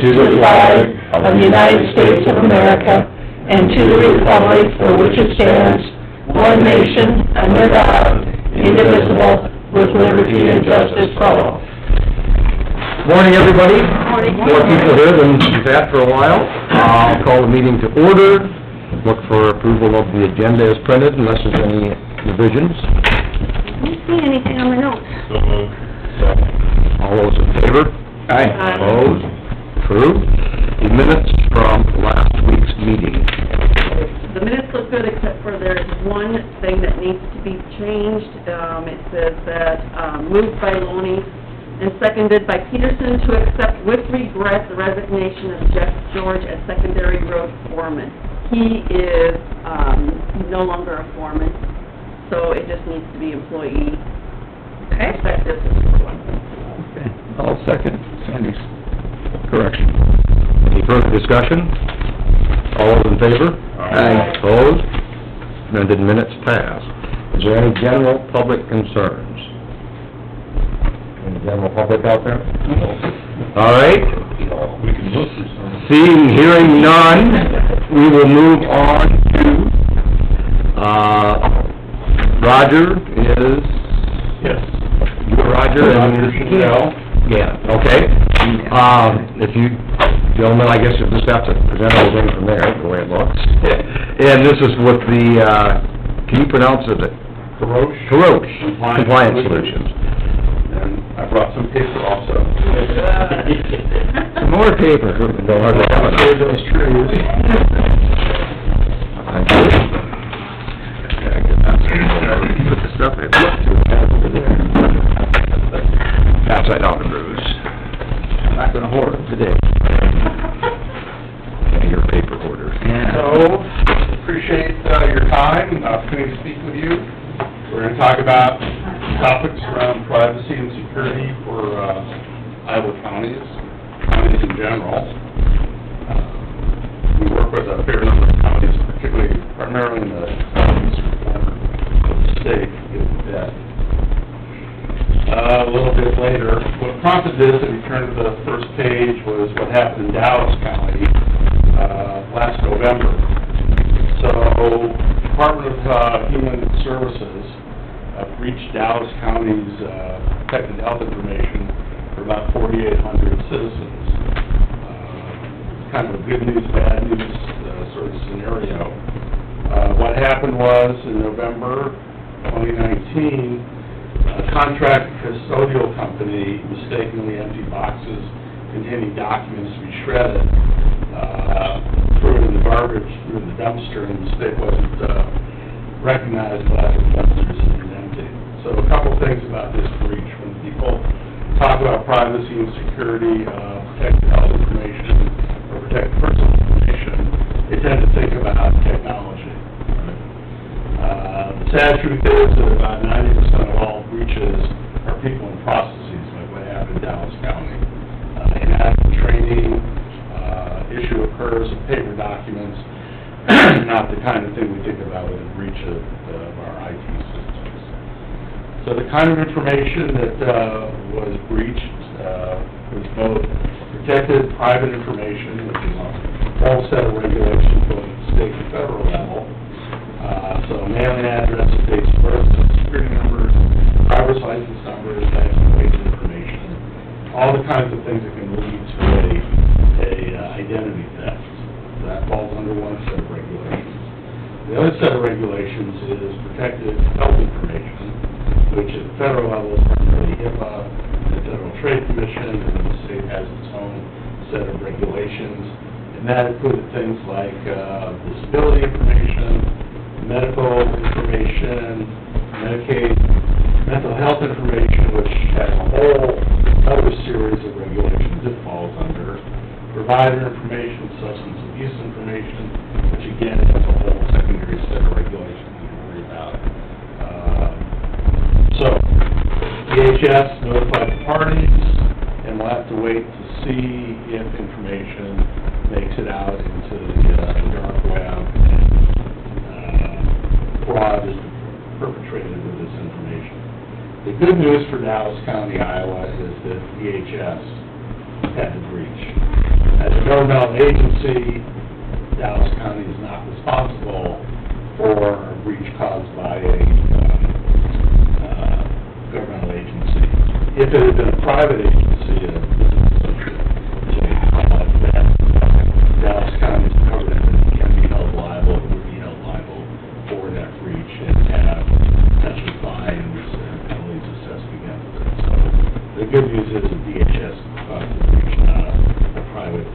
to the flag of the United States of America and to the republic for which it stands, one nation, under God, indivisible, with liberty and justice for all. Morning, everybody. Morning. More people here than we've had for a while. I'll call the meeting to order. Look for approval of the agenda as printed, unless there's any revisions. I don't see anything on the notes. So moved. All those in favor? Aye. Opposed? Approved. The minutes from last week's meeting. The minutes look good, except for there's one thing that needs to be changed. It says that, moved by Loney and seconded by Peterson to accept with regret the resignation of Jeff George as secondary road foreman. He is, no longer a foreman, so it just needs to be employee. Okay. Effective. Okay. I'll second Sandy's correction. Any further discussion? All those in favor? Aye. Opposed? Amended minutes passed. Is there any general public concerns? Any general public out there? All right. We can look for some. Seeing, hearing none, we will move on to, Roger is... Yes. Roger and... Roger Chanel. Yeah, okay. If you, gentlemen, I guess you'll just have to present everything from there, the way it looks. And this is with the, can you pronounce it? Karosh. Compliance Solutions. And I brought some paper also. Some more paper. Don't hardly have enough. Save those trees. Thank you. Put the stuff I looked to. Pass that down to Bruce. I'm not gonna hoard them today. Your paper hoarder. So, appreciate your time and the opportunity to speak with you. We're gonna talk about topics around privacy and security for Iowa counties in general. We work with a fair number of counties, particularly primarily in the southeastern corner of the state, to get that. A little bit later, what prompted this, if you turn to the first page, was what happened in Dallas County last November. So, Department of Human Services breached Dallas County's protected health information for about 4,800 citizens. Kind of a good news, bad news sort of scenario. What happened was, in November 2019, a contract custodial company mistakenly emptied boxes containing documents to be shredded, threw it in the garbage, threw it in the dumpster, and the mistake wasn't recognized until after the dumpsters had been emptied. So a couple things about this breach. When people talk about privacy and security, protected health information, or protected personal information, they tend to think about technology. The sad truth is that about 90% of all breaches are people and processes, like what happened in Dallas County. Inadequate training, issue occurs of paper documents, not the kind of thing we think about with a breach of our IT systems. So the kind of information that was breached was both protected private information, which is a whole set of regulations both at the state and federal level. So mailing address, dates of birth, security numbers, driver's license numbers, national wage information, all the kinds of things that can lead to a identity theft. That falls under one set of regulations. The other set of regulations is protected health information, which at the federal level is primarily HIPAA, the Federal Trade Commission, and then the state has its own set of regulations. And that included things like disability information, medical information, Medicaid, mental health information, which has a whole other series of regulations it falls under, provider information, substance abuse information, which again has a whole secondary set of regulations we can worry about. So, DHS notified the parties, and we'll have to wait to see if information makes it out into the dark web and fraud is perpetrated with this information. The good news for Dallas County, Iowa, is that DHS had the breach. governmental agency, Dallas County is not responsible for a breach caused by a governmental agency. If it had been a private agency, Dallas County is covered and can be held liable, would be held liable for that breach and have potentially fines and penalties assessed against it. So the good news is the DHS caused the breach, not a private entity.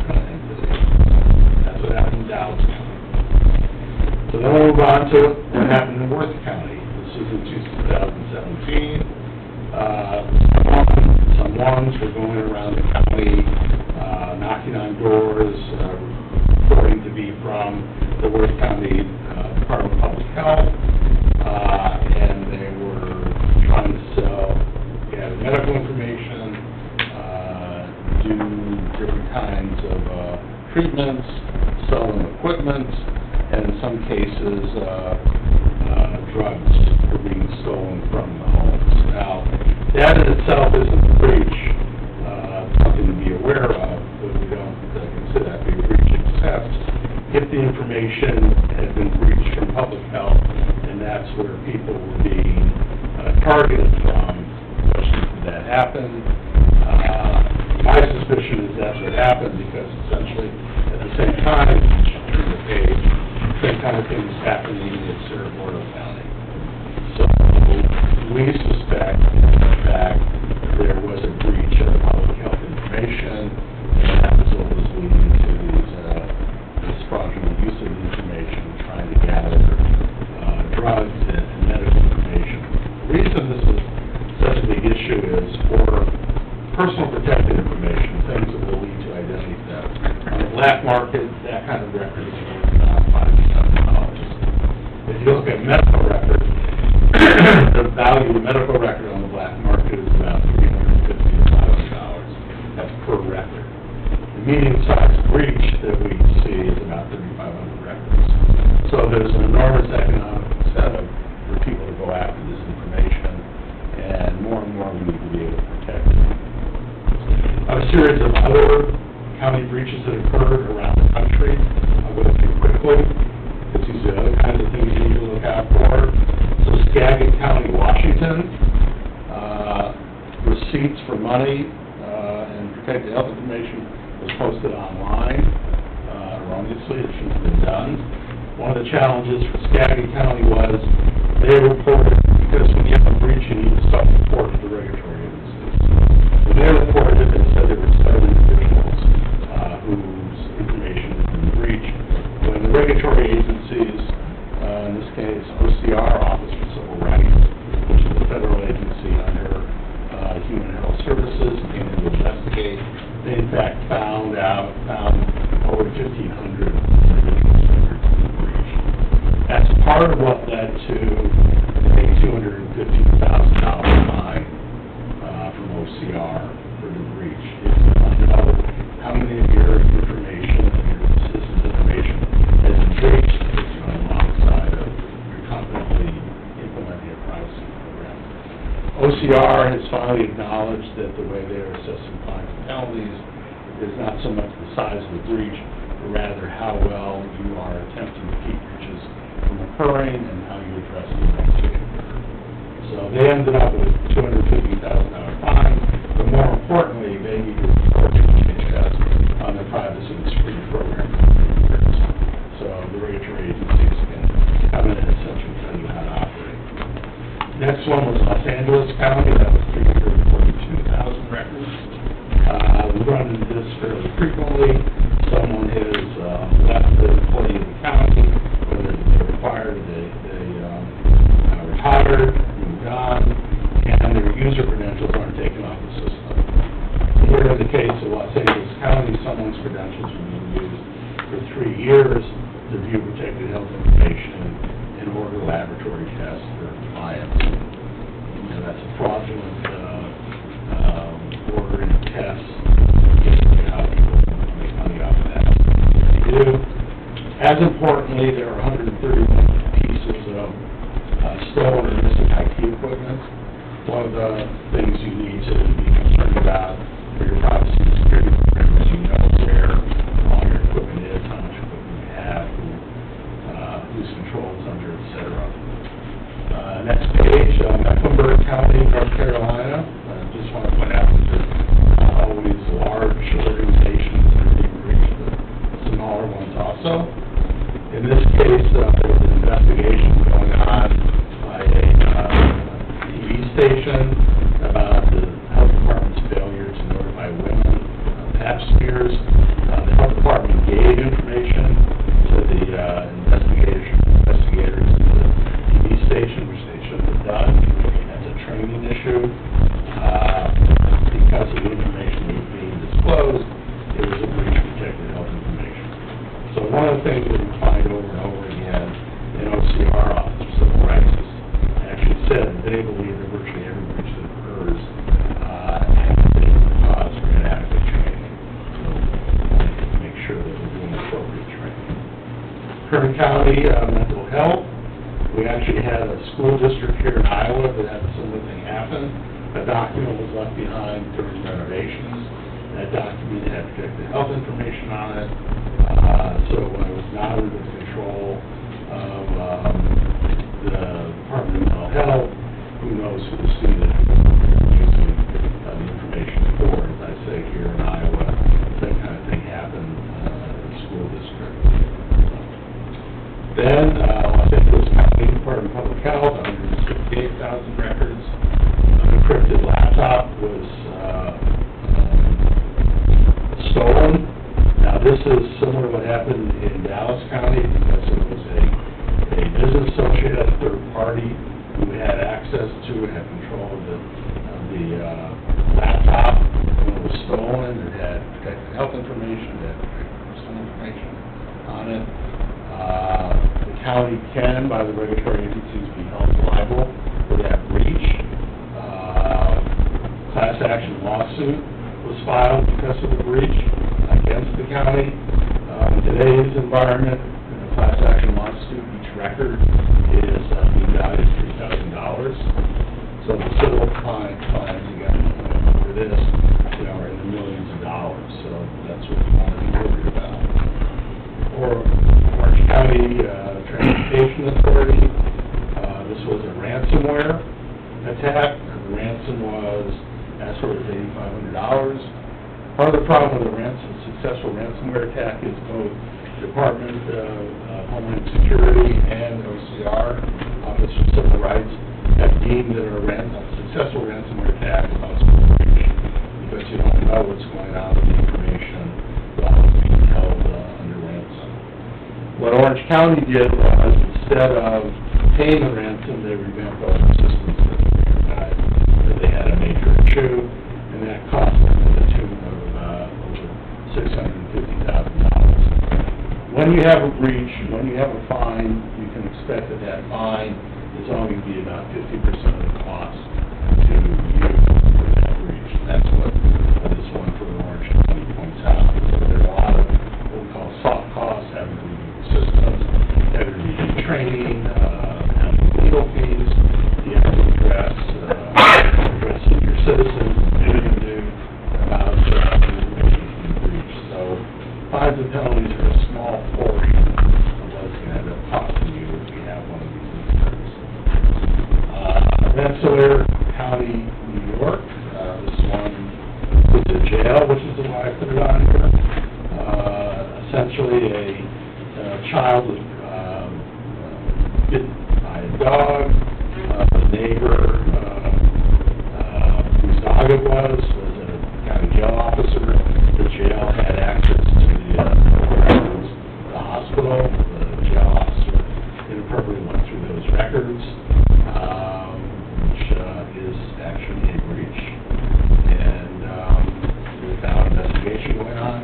That's what happened in Dallas County. So then we'll move on to what happened in Worth County. This is in 2017. Some ones were going around the county, knocking on doors, reporting to be from the Worth County Department of Public Health, and they were trying to sell, gather medical information, do different kinds of treatments, sell them equipment, and in some cases, drugs were being stolen from the homes. Now, that in itself isn't a breach, something to be aware of, but we don't consider that to be a breach, except if the information had been breached from public health, and that's where people were being targeted from. Questions, did that happen? My suspicion is that's what happened, because essentially, at the same time, turn the page, same kind of thing was happening in Cerro County. So we suspect, in fact, there was a breach of public health information, and that was what was leading to this fraudulent use of the information, trying to gather drugs and medical information. The reason this is such a big issue is for personal protected information, things that will lead to identity theft. On the black market, that kind of record is worth about $5,000. If you look at medical records, the value of the medical record on the black market is about $350 to $500. That's per record. The medium-sized breach that we see is about 3,500 records. So there's an enormous economic incentive for people to go after this information, and more we need to be able to protect it. A series of other county breaches that occurred around the country. I'll go through quickly, because these are other kinds of things you need to look out for. So Skagit County, Washington, receipts for money and protected health information was posted online erroneously. It shouldn't have been done. One of the challenges for Skagit County was they reported, because when you have a breach, you need to self-report to the regulatory agencies. When they reported it, they said there were 7 individuals whose information had been breached. When the regulatory agencies, in this case OCR, Office for Civil Rights, which is a federal agency under Human Health Services, came in to investigate, they in fact found over 1,500 individuals that were breached. That's part of what led to a $250,000 fine from OCR for the breach. If you want to know how many of your information, your citizens' information has been breached, it puts you on the wrong side of your competently implementing a privacy program. OCR has finally acknowledged that the way they're assessing fines and penalties is not so much the size of the breach, but rather how well you are attempting to keep breaches from occurring and how you address them once they occur. So they ended up with a $250,000 fine, but more importantly, they need to report to DHS on their privacy and security program for 3 years. So the regulatory agencies can come in and essentially tell you how to operate. Next one was Los Angeles County. That was 342,000 records. We run into this fairly frequently. Someone has left the employee of the county, whether they're fired, they retired, moved on, and their user credentials aren't taken off the system. Here in the case of Los Angeles County, someone's credentials are being used for 3 years to view protected health information and order laboratory tests for clients. And that's a fraudulent ordering of tests. How people make money off of that. They do. As importantly, there are 131 pieces of stolen or missing IT equipment. One of the things you need to be concerned about for your privacy and security program is you know where all years. The health department gave information to the investigators at the TV station, which they shouldn't have done. That's a training issue. Because of the information that was being disclosed, it was a breach of protected health information. So one of the things that we find over and over again in OCR Office of Civil Rights is actually said that they believe that virtually every breach that occurs has been cause for inadequate training. So make sure that we're doing appropriate training. Kern County mental health. We actually had a school district here in Iowa that had a similar thing happen. A document was left behind during renovations. That document had protected health information on it. So when it was not under the control of the Department of Mental Health, who knows who the student using the information for. As I say, here in Iowa, that kind of thing happened in the school district. Then, I think it was County Department of Public Health, 168,000 records. An encrypted laptop was stolen. Now, this is similar to what happened in Dallas County, because it was a business associate, a third party, who had access to and had control of the laptop. When it was stolen, it had protected health information, it had protected personal information on it. The county can, by the regulatory agencies, be held liable for that breach. Class action lawsuit was filed because of the breach against the county. In today's environment, in a class action lawsuit, each record is being valued at $3,000. So the civil fines again for this, are in the millions of dollars. So that's what we want to be worried about. Or Orange County Transportation Authority. This was a ransomware attack. The ransom was as short as $8,500. Part of the problem with a successful ransomware attack is both the Department of Homeland Security and OCR, Office of Civil Rights, have deemed that a successful ransomware attack is possible because you don't know what's going on with the information while it's being held under ransom. What Orange County did was, instead of paying the ransom, they revamped all the systems that recognized that they had a major issue, and that cost them to the tune of over $650,000. When you have a breach, when you have a fine, you can expect that that fine is only going to be about 50% of the cost to you for that breach. And that's what this one for Orange County points out. So there are a lot of what we call soft costs, having to review the systems, having to review training, having legal fees, you have to address senior citizens, new about the breach. So fines and penalties are a small portion of what's going to end up costing you if you have one of these incidents. Rensselaer County, New York. This one was a jail, which is why I put it on here. Essentially, a child was bitten by a dog. The neighbor whose dog it was a county jail officer. The jail had access to the records of the hospital. The jail officer inappropriately went through those records, which is actually a breach. And there's now an investigation going on.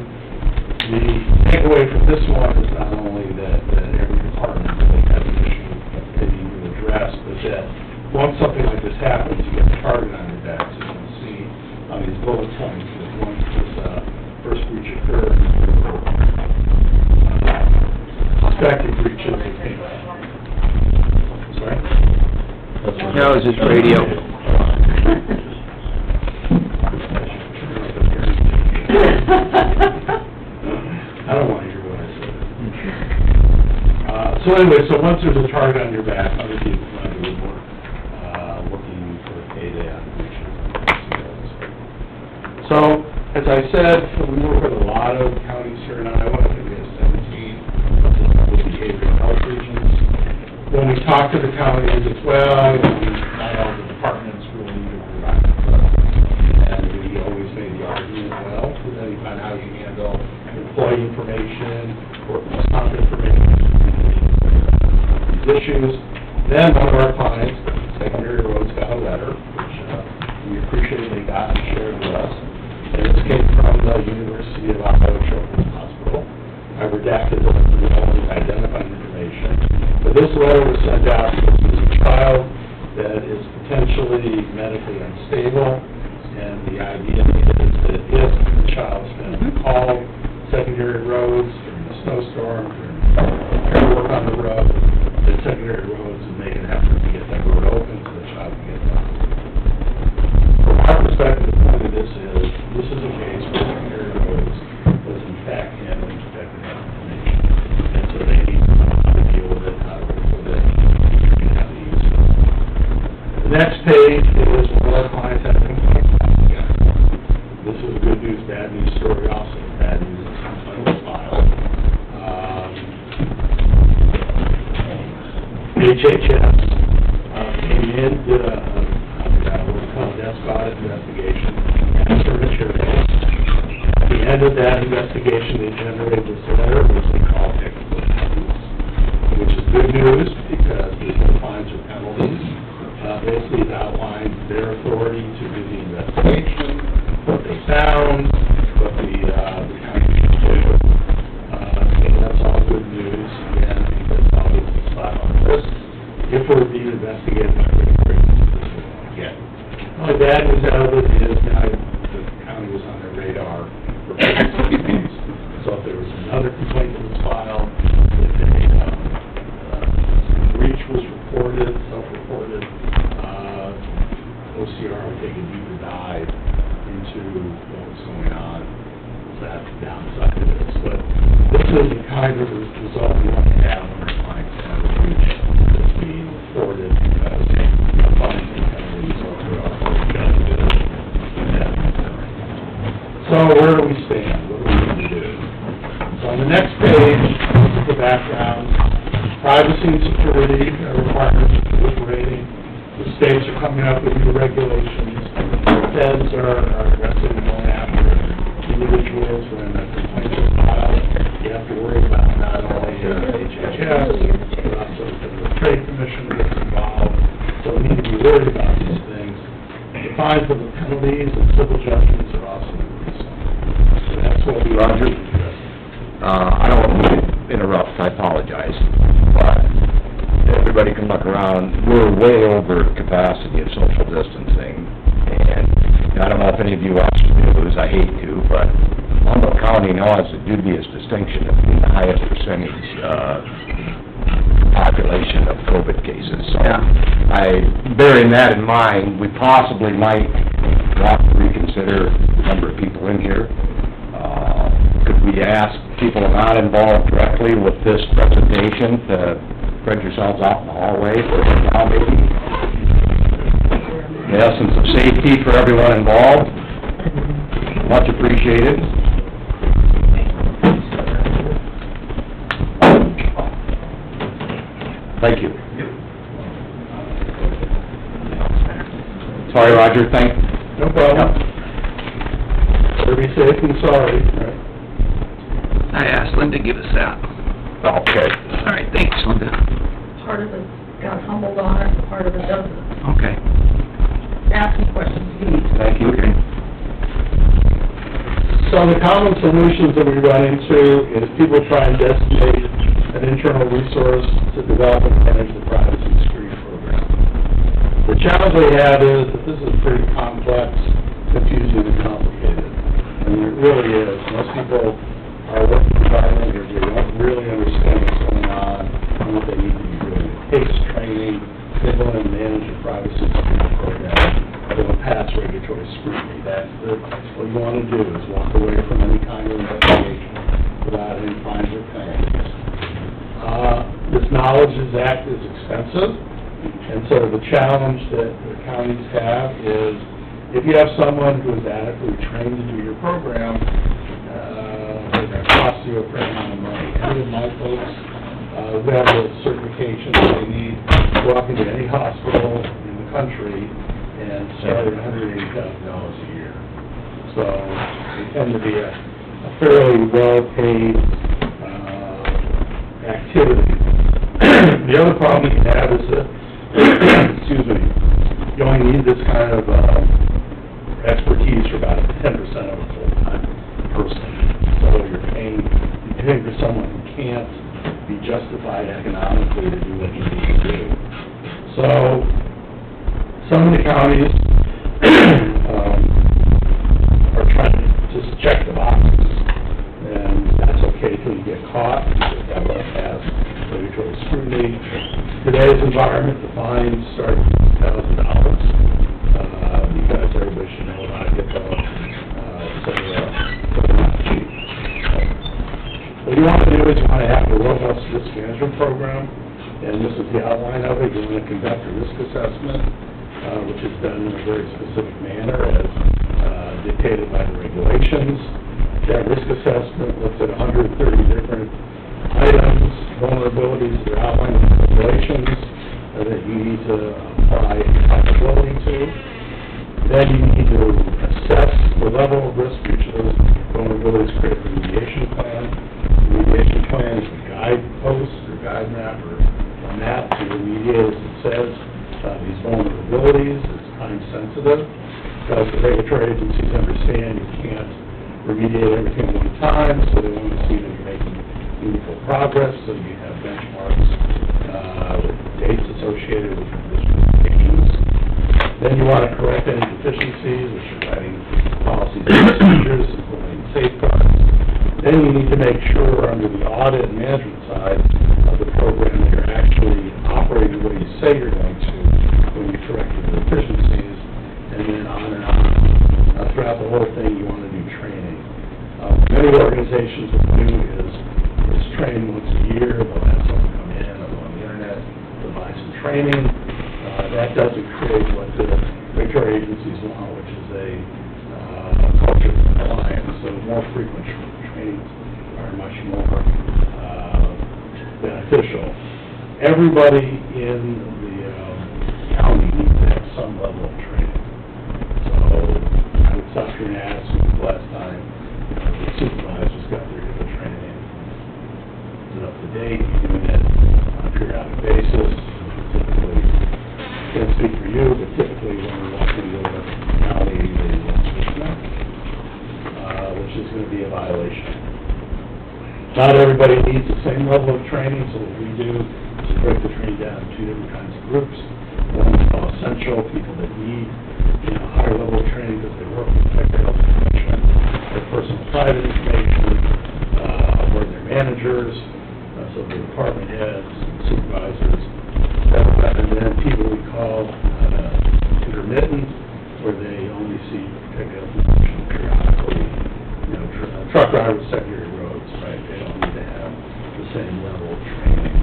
The takeaway from this one is not only that every department really has an issue they need to address, but that once something like this happens, you get a target on your back. So you can see on these bullet points that once this first breach occurred, suspected breaches of payment. Sorry? No, it's just radio. I don't want to hear what I said. So anyway, so once there's a target on your back, other people are going to work looking for a payday on breaches. So, as I said, we work with a lot of counties here in Iowa. I think we have 17 behavioral health regions. When we talk to the counties as well, not all the departments really need to provide. And we always make the argument, well, depending on how you handle employee information, workers' comp information, these issues. Then one of our clients, Secondary Roads, got a letter, which we appreciate they got and shared with us. And this came from the University of Iowa Children's Hospital. I redacted the relevant identifying information. But this letter was sent out because there's a child that is potentially medically unstable, and the idea is that if the child's going to call Secondary Roads during a snowstorm, during repair work on the road, that Secondary Roads would make an effort to get that road open so the child can get done. From our perspective, the point of this is a case where Secondary Roads was in fact handling protected information. And so they need to know how to deal with it, how to work with it, and how to use it. The next page is one of our clients had a complaint about again. This is a good news, bad news story also. Bad news is the complaint was filed. HHS came in, did what we call a desk audit investigation, asked for materials. At the end of that investigation, they generated this letter, which they call technical penalties, which is good news because there's no fines or penalties. Basically, it outlines their authority to do the investigation, what they found, what the county should do. And that's all good news. Again, I think that's always a slap on the wrist. If we're being investigated by regulators, this is what we get. The bad news out of it is now the county was on their radar for cases. So if there was another complaint that was filed, if a breach was reported, self-reported, OCR would take a deeper dive into what was going on. That's the downside of this. But this is the kind of result we want to have when our clients have a breach that's being reported because the fines and penalties are already calculated. So where do we stand? What do we need to do? So on the next page, this is the background. Privacy and security requirements are proliferating. The states are coming up with new regulations. Feds are aggressive and going after individuals when a complaint is filed. You have to worry about not only HHS, but also the Trade Commission gets involved. So we need to be worried about these things. The fines and the penalties and civil judgments are also increasing. So that's what we are doing. I don't want to interrupt, I apologize, but everybody can look around, we're way over capacity of social distancing, and I don't know if any of you watch the news, I hate to, but Humboldt County now has a dubious distinction of being the highest percentage, population of COVID cases, so bearing that in mind, we possibly might want to reconsider the number of people in here. Could we ask people not involved directly with this presentation to spread yourselves out in the hallway for now, maybe? The essence of safety for everyone involved, much appreciated. Thank you. Sorry, Roger, No problem. Better be safe than sorry, right? I asked Linda to give us that. Okay. All right, thanks, Linda. Part of it's got Humboldt on it, part of it doesn't. Okay. Ask me questions you need. Thank you. So the common solutions that we run into is people try and designate an internal resource to develop and manage the privacy and security program. The challenge they have is that this is pretty complex, confusing, and complicated. I mean, it really is. Most people are working environment where they don't really understand what's going on and what they need to be doing. It takes training. They want to manage a privacy and security program that will pass regulatory scrutiny. What you want to do is walk away from any kind of investigation without any fines or penalties. This knowledge act is expensive, and so the challenge that the counties have is if you have someone who is adequately trained to do your program, it's going to cost you a fair amount of money. Any of my folks who have the certifications they need to walk into any hospital in the country and start at $180,000 a year. So they tend to be a a fairly well-paid, activity. The other problem you have is that, excuse me, you only need this kind of, expertise for about 10% of a full-time person. So you're paying for someone who can't be justified economically to do what you need to do. So, some of the counties, are trying to just check the boxes, and that's okay till you get caught, because that will pass regulatory scrutiny. Today's environment, the fines start at $1,000, because everybody should know how to get those, so they're not cheap. What you want to do is you want to have a robust risk management program, and this is the outline of it. You want to conduct a risk assessment, which is done in a very specific manner as dictated by the regulations. That risk assessment looks at 130 different items, vulnerabilities that are outlined in the regulations that you need to apply accountability to. Then you need to assess the level of risk for each of those vulnerabilities, create a remediation plan. The remediation plan is a guidepost or guide map or a map to remediate, as it says, these vulnerabilities. It's time sensitive, because the regulatory agencies understand you can't remediate everything at one time, so they want to see that you're making meaningful progress, so you have benchmarks with dates associated with remediations. Then you want to correct any deficiencies, which are writing policies and procedures, implementing safeguards. Then you need to make sure, under the audit and management side of the program, that you're actually operating the way you say you're going to when you correct your deficiencies, and then on and on. Throughout the whole thing, you want to do training. Many organizations will do is train once a year. They'll have someone come in on the internet, provide some training. That doesn't create what the regulatory agencies want, which is a culture of compliance. So more frequent trainings are much more beneficial. Everybody in the county needs to have some level of training. So I would stop here and ask you the last time the supervisors got their HIPAA training. Is it up to date? Are you doing it on a periodic basis? Typically, I can't speak for you, but typically when we're walking into a county, they won't switch that, which is going to be a violation. Not everybody needs the same level of training, so what we do is break the training down into two different kinds of groups. One is called essential, people that need higher level of training because they work with technical information, their personal private information, or their managers, so the department heads, supervisors, and then people we call intermittent, where they only see technical information periodically. Truck drivers, secondary roads, right? They don't need to have the same level of training.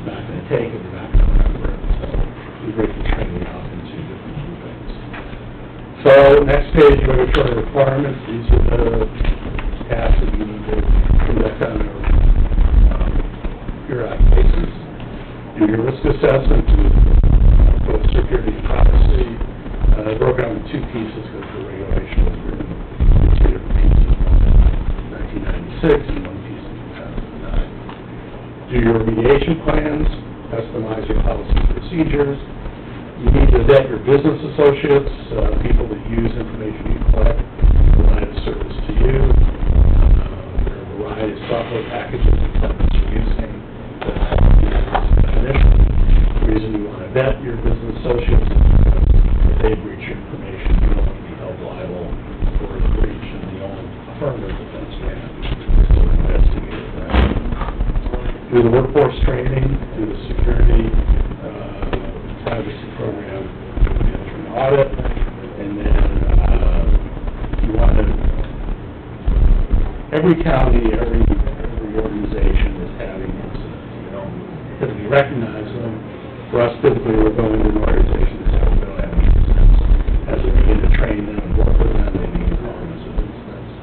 Not going to take it, they're not going to remember it. So we break the training up into different groupings. So next page, regulatory requirements. These are the tasks that you need to conduct on a periodic basis. Do your risk assessment to both security and privacy. Broke down in two pieces because the regulation was written in two different pieces, one in 1996 and one piece in 2009. Do your remediation plans, customize your policies and procedures. You need to vet your business associates, people that use information you collect, provide a service to you. There are a variety of software packages and plugins you're using that help you with this definition. The reason you want to vet your business associates is because if they breach your information, you don't want to be held liable for the breach, and the only affirmative defense you have is to investigate that. Do the workforce training, do the security, privacy program, management audit, and then you want to, every county, every organization is having incidents. You don't typically recognize them. For us, typically, we're going to an organization that says we don't have any incidents. As we begin to train them and work with them, they begin calling us as incidents.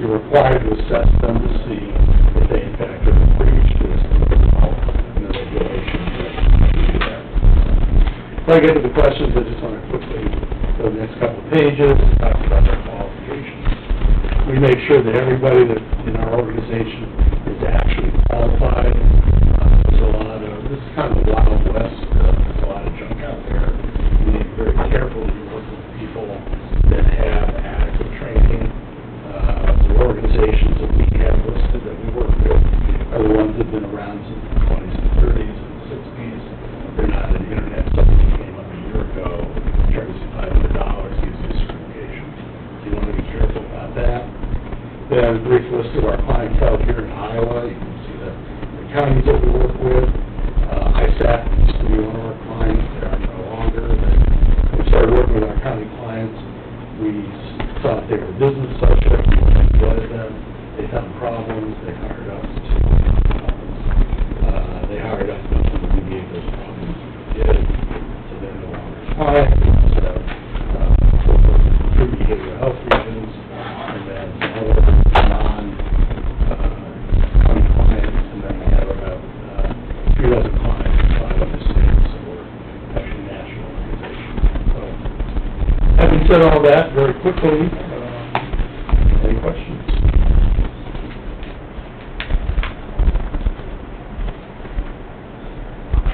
You're required to assess them to see if they in fact are breached. There's a protocol in the regulations that do that. Before I get to the questions, I just want to quickly go to the next couple of pages and talk about our qualifications. We make sure that everybody that in our organization is actually qualified. There's a lot of, this is kind of the Wild West, there's a lot of junk out there. We need to be very careful to work with people that have adequate training. The organizations that we have listed that we work with are the ones that have been around since the 20s and 30s and 60s. They're not an internet something that came up a year ago, charges you $500, gives you a certification. So you want to be careful about that. Then a brief list of our clientele here in Iowa. You can see the counties that we work with. ISAC used to be one of our clients. They are no longer. When we started working with our county clients, we thought they were business associates. We employed them. They found problems. They hired us to solve problems. They hired us to alleviate those problems. We did. So they're no longer clients. So, through behavioral health reasons, and then some other non-county clients, and then we have about 3 other clients in 5 other states, so we're actually a national organization. So, having said all that, very quickly, any questions?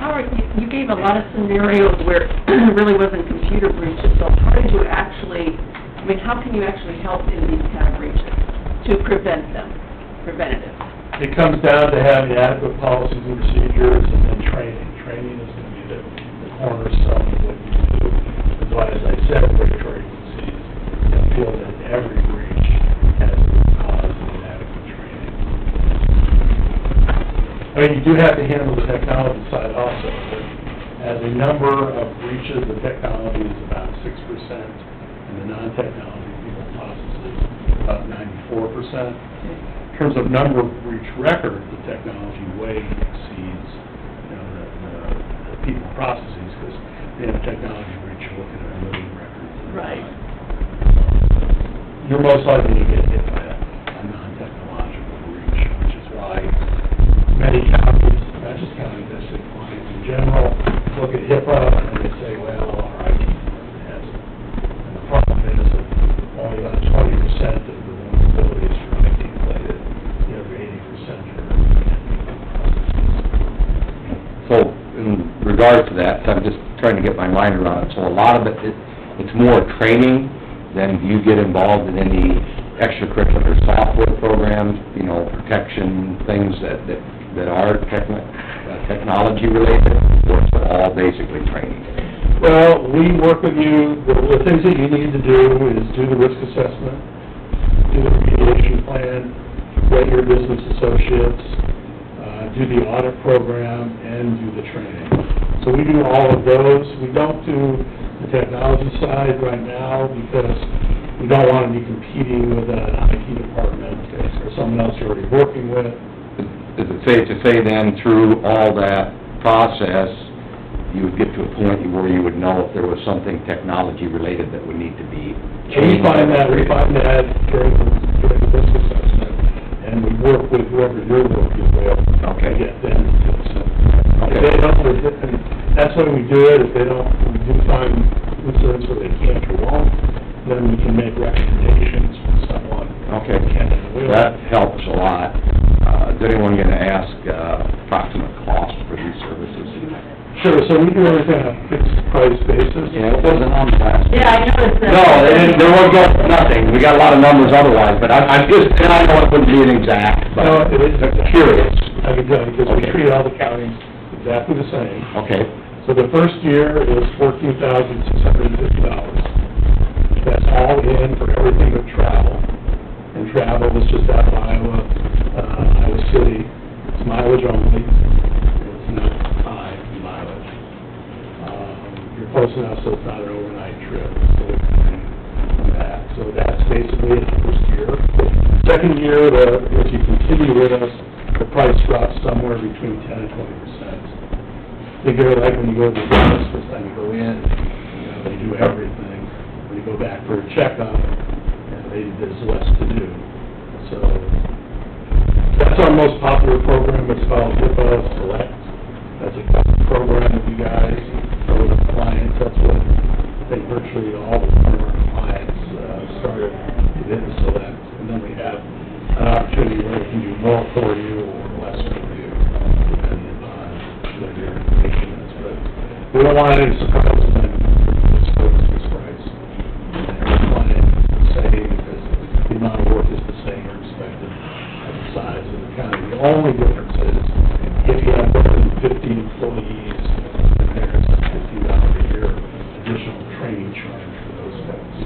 Howard, you gave a lot of scenarios where it really wasn't computer breaches, so how did you actually, I mean, how can you actually help in these kind of breaches to prevent them, preventative? It comes down to having adequate policies and procedures and then training. Training is going to be the cornerstone of what you do. That's why, as I said, regulatory agencies feel that every breach has a root cause of inadequate training. I mean, you do have to handle the technology side also. As a number of breaches, the technology is about 6%, and the non-technology people processes about 94%. In terms of number of breach records, the technology way exceeds, the people processes, because in a technology breach, you're looking at a million records. Right. You're most likely to get hit by a non-technological breach, which is why many counties, not just counties, I say clients in general, look at HIPAA and they say, well, our IT department has it. And the problem is that only about 20% of the vulnerabilities are IT related. The other 80% are So, in regards to that, I'm just trying to get my mind around it. So a lot of it's more training than do you get involved in any extracurricular software programs, protection, things that are technology related, or it's all basically training? Well, we work with you, the things that you need to do is do the risk assessment, do the remediation plan, rate your business associates, do the audit program, and do the training. So we do all of those. We don't do the technology side right now because we don't want to be competing with an IT department or someone else you're already working with. Is it safe to say then, through all that process, you would get to a point where you would know if there was something technology related that would need to be changed? We find that during the risk assessment, and we work with whoever you're working with. Okay. To get them to do it. If they don't, that's why we do it. If they don't, we do find incidents where they can't or won't, then we can make recommendations for someone. Okay, that helps a lot. Is anyone going to ask approximate cost for these services? Sure, so we do everything on a fixed price basis. Yeah, it wasn't on the last. Yeah, I noticed that. No, there was nothing. We got a lot of numbers otherwise, but I'm just, and I know it wouldn't be an exact, but No, it is curious. I can tell you, because we Okay. treat all the counties exactly the same. Okay, So the first year is $14,650. That's all in for everything but travel. And travel is just out of Iowa City. It's mileage only. It's not high mileage. You're close enough so it's not an overnight trip. So we can do that. So that's basically the first year. Second year, if you continue with us, the price drops somewhere between 10 and 20%. Think of it like when you go to the dentist, first time you go in, they do everything. When you go back for a checkup, there's less to do. So, that's our most popular program. It's called HIPAA Select. That's a program with you guys, or with the clients. That's what I think virtually all of our clients started it is, so that, and then we have an opportunity where we can do more for you or less for you, depending upon what your information is, but we don't want any surprises when it's this price. We don't want it to say, because the amount of work is the same or expected at the size of the county. The only difference is, if you have more than 15 employees, then there's a $50 a year additional training charge for those folks.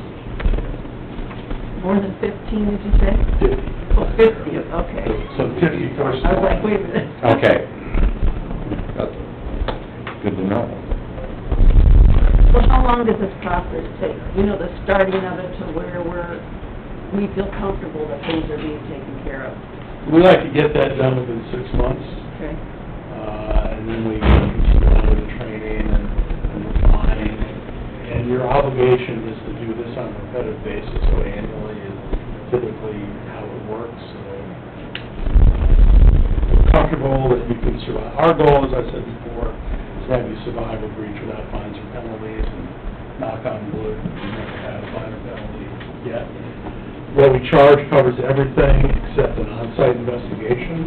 More than 15, did you say? 50. Oh, 50, okay. So 50 first. I was like, wait a minute. Okay. That's good to know. Well, how long does this process take? You know, the starting of it to where we feel comfortable that things are being taken care of. We like to get that done within 6 months, Okay. And then we continue on with the training and refine. And your obligation is to do this on a repetitive basis, so annually is typically how it works. So we're comfortable that you can survive. Our goal, as I said before, is to have you survive a breach without fines or penalties, and knock on wood, we've never had a fine or penalty yet. What we charge covers everything except an on-site investigation.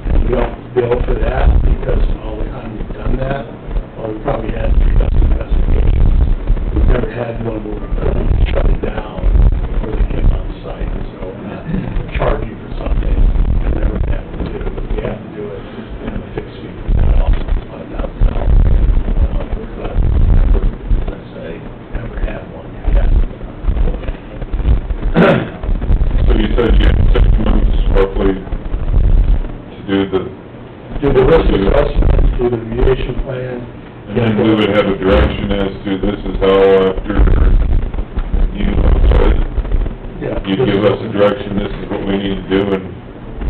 And we don't bill for that because all the time we've done that, well, we probably had 3 dozen investigations. We've never had one where we couldn't shut it down where they came on site. So we're not charging you for something we never have to do. We have to do it in a fixed fee for that also, $5,000. But never, let's say, never had one yet. So you said you had 6 months roughly to do the risk assessment, do the remediation plan. and then we would have a direction as to this is how after you look at it, Yeah. you give us a direction, this is what we need to do, and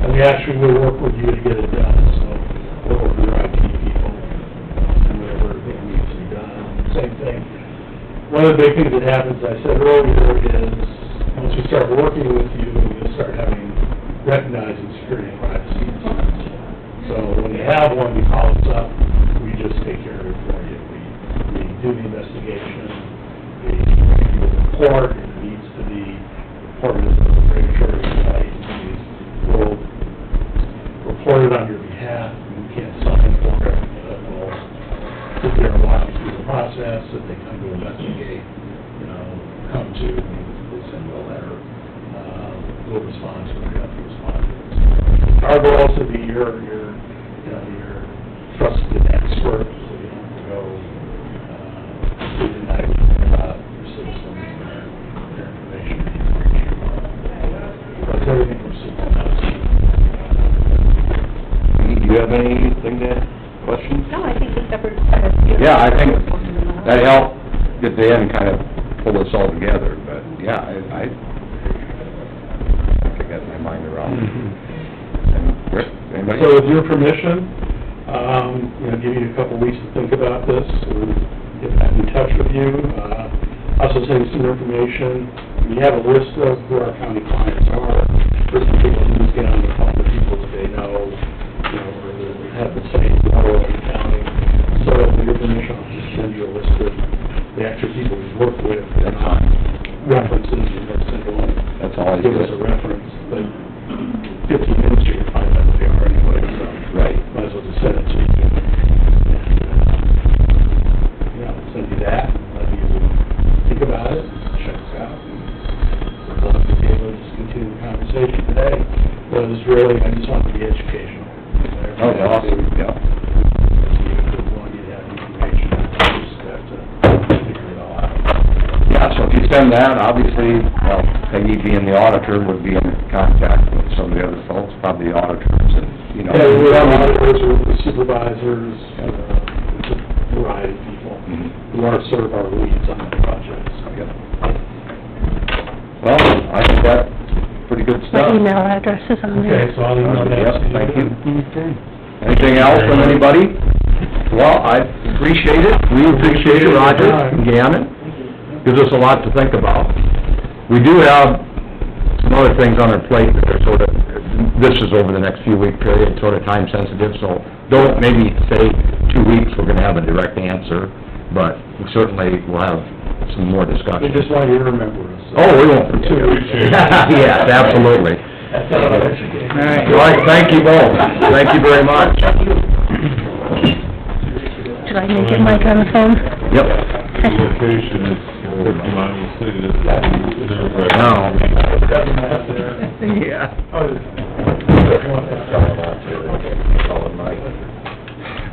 And we actually will work with you to get it done, so we'll work with your IT people, and whatever needs to be done. Same thing. One of the big things that happens, I said earlier, is once we start working with you, you'll start having, recognizing security and privacy concerns. So when you have one, you call us up, we just take care of it for you. We do the investigation, we do the report, if it needs to be reported to the regulatory agencies. We'll report it on your behalf, we can't sign for it, but we'll sit there and walk you through the process, if they come to investigate, come to, they send a letter, we'll respond to it, we have to respond to it. Our goal is to be your trusted expert, so you don't have to go, through the night about your citizens and their information. That's everything from Supervisors. Do you have anything to add, questions? No, I think we covered quite a few. Yeah, I think that helped get the end kind of pull this all together, but, yeah, I think I got my mind around it. And Rick, anybody? So with your permission, give you a couple weeks to think about this, we'll get back in touch with you, also send you some information. We have a list of who our county clients are, for some people who just get on the phone with people that they know, or that have the same role in the county. So with your permission, I'll just send you a list of the actual people we've worked with, That's fine. references, and that's simple. That's all I Give us a reference, but 15 minutes, you can find out who they are anyway, so. Right. Might as well just send it to you. And, I'll send you that, let you think about it, check us out. We'd love to be able to just continue the conversation today, but it was really, I just wanted to be educational. Oh, awesome, yeah. We want you to have the information, you just have to figure it all out. Yeah, so if you send that, obviously, well, Peggy being the auditor would be in contact with some of the other folks, probably the auditors and, Yeah, we have auditors, we're supervisors, it's a variety of people who are sort of our leads on the project, so. Yep. Well, I think that's pretty good stuff. My email address is on there. Okay, so I'll email that Yep, to you. thank you. Okay. Anything else from anybody? Well, I appreciate it, we appreciate it, Roger and Gannon. Gives us a lot to think about. We do have some other things on our plate that are sort of, this is over the next few week period, sort of time sensitive, so don't maybe say 2 weeks, we're gonna have a direct answer, but we certainly will have some more discussion. We just want you to remember us. Oh, we won't forget you. Appreciate it. Yes, absolutely. All right, thank you both. Thank you very much. Should I make it Mike on the phone? Yep. The location is, mine will say this, No. Yeah.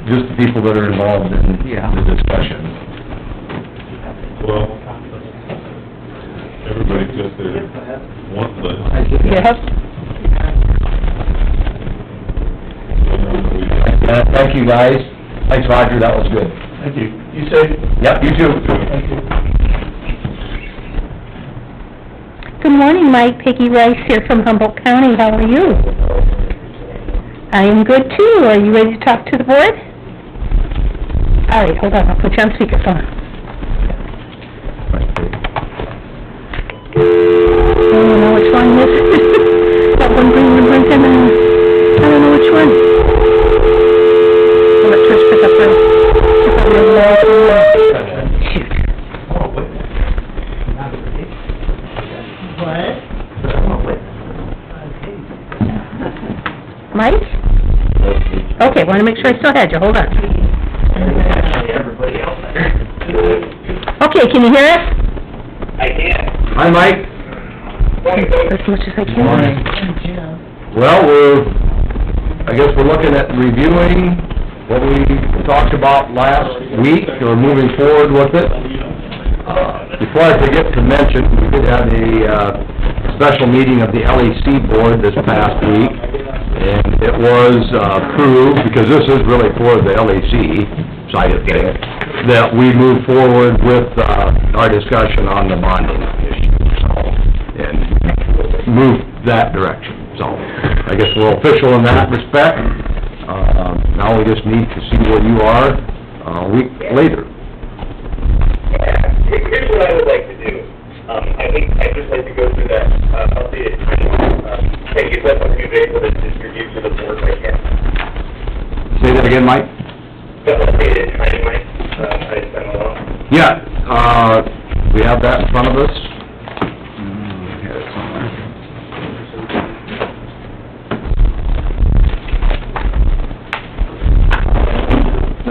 Just the people that are involved in the discussion. Well, everybody's got their one list. Yep. Thank you, guys. Thanks, Roger, that was good. Thank you. You safe? Yep, you too. Thank you. Good morning, Mike. Peggy Rice here from Humboldt County. How are you? I am good too. Are you ready to talk to the board? All right, hold on, I'll put you on speakerphone. I don't know which one this is. That one green one, I don't know which one. I'll let Trish pick up the last one. Shoot. Mike? Okay, wanna make sure I still had you, hold on. Okay, can you hear us? I can. Hi, Mike. As much as I can. Well, I guess we're looking at reviewing what we talked about last week, or moving forward with it. Before I forget to mention, we did have a special meeting of the LEC board this past week, and it was approved, because this is really for the LEC side of things, that we move forward with our discussion on the bonding issue, so, and move that direction. So, I guess we're official in that respect. Now we just need to see where you are a week later. Here's what I would like to do. I think I'd just like to go through that updated timeline. Peggy, is that something you'd be able to distribute to the board if I can? Say that again, Mike? The updated timeline, I sent along. Yeah, we have that in front of us.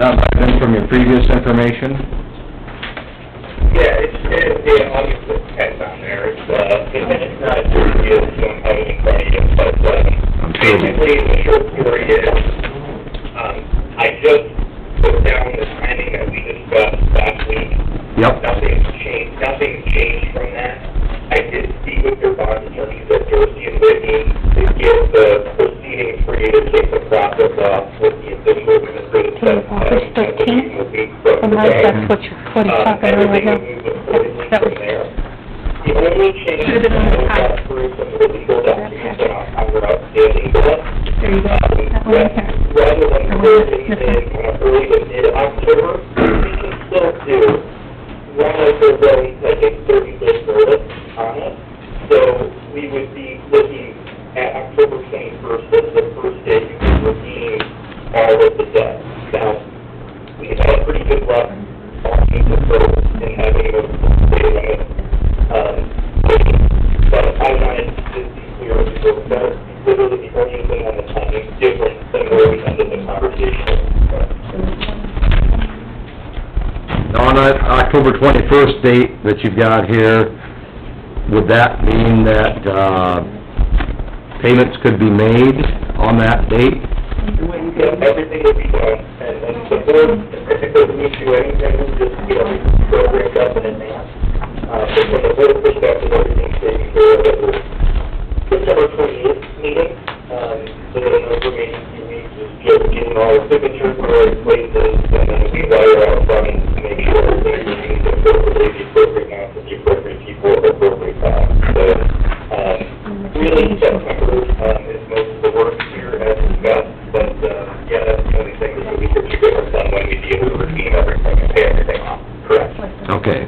That might have been from your previous information? Yeah, it's obviously text on there. It's not just you don't have it in front of you, but, basically, the short story is, I just put down the timing that we discussed last week. Yep. Nothing's changed from that. I did speak with your bond attorneys at Dorsey and Whitney to get the proceedings for you to take the process off with the official administrative test. August 13th? Well, Mike, that's what you're talking about right now. That was... The only change Should have been on the that got through some of the legal documents that are outstanding, but, There you go. That one right there. rather than closing in kind of early to mid-October, we can still do one of the really, like a 30-day notice on it. So we would be looking at October 21st as the first day you can redeem all of the debt. Now, we've had pretty good luck talking to folks and having those day limits. But I wanted to be clear with you, that literally the only thing on the timing is different than where we ended the conversation. On that October 21st date that you've got here, would that mean that, payments could be made on that date? Everything would be done, and the board, if there's an issue, anything, we'll just, program up in advance. But from the board perspective, everything's taken care of at the September 28th meeting. So the remaining few weeks is just getting all the signatures in the right places, and then we wire out funds to make sure everything's used appropriately, the appropriate amounts, and the appropriate people at the appropriate time. So, really, September is most of the work here as discussed, but, yeah, that's the only thing that we could figure out on when we'd be able to redeem everything and pay everything off. Correct. Okay.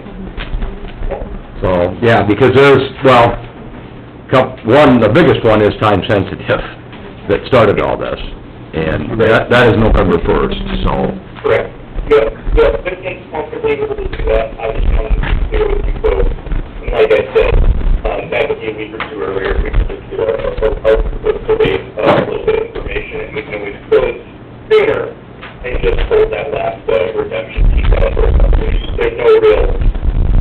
So, yeah, because there's, well, the biggest one is time sensitive, that started all this, and that is November 1st, so. Correct. Yeah, 15's comfortably able to do that. I just wanted to be clear with you folks. And like I said, back a few weeks or two earlier, we could just get a little bit of information, and we can always close sooner and just hold that last redemption piece out for a couple weeks. There's no real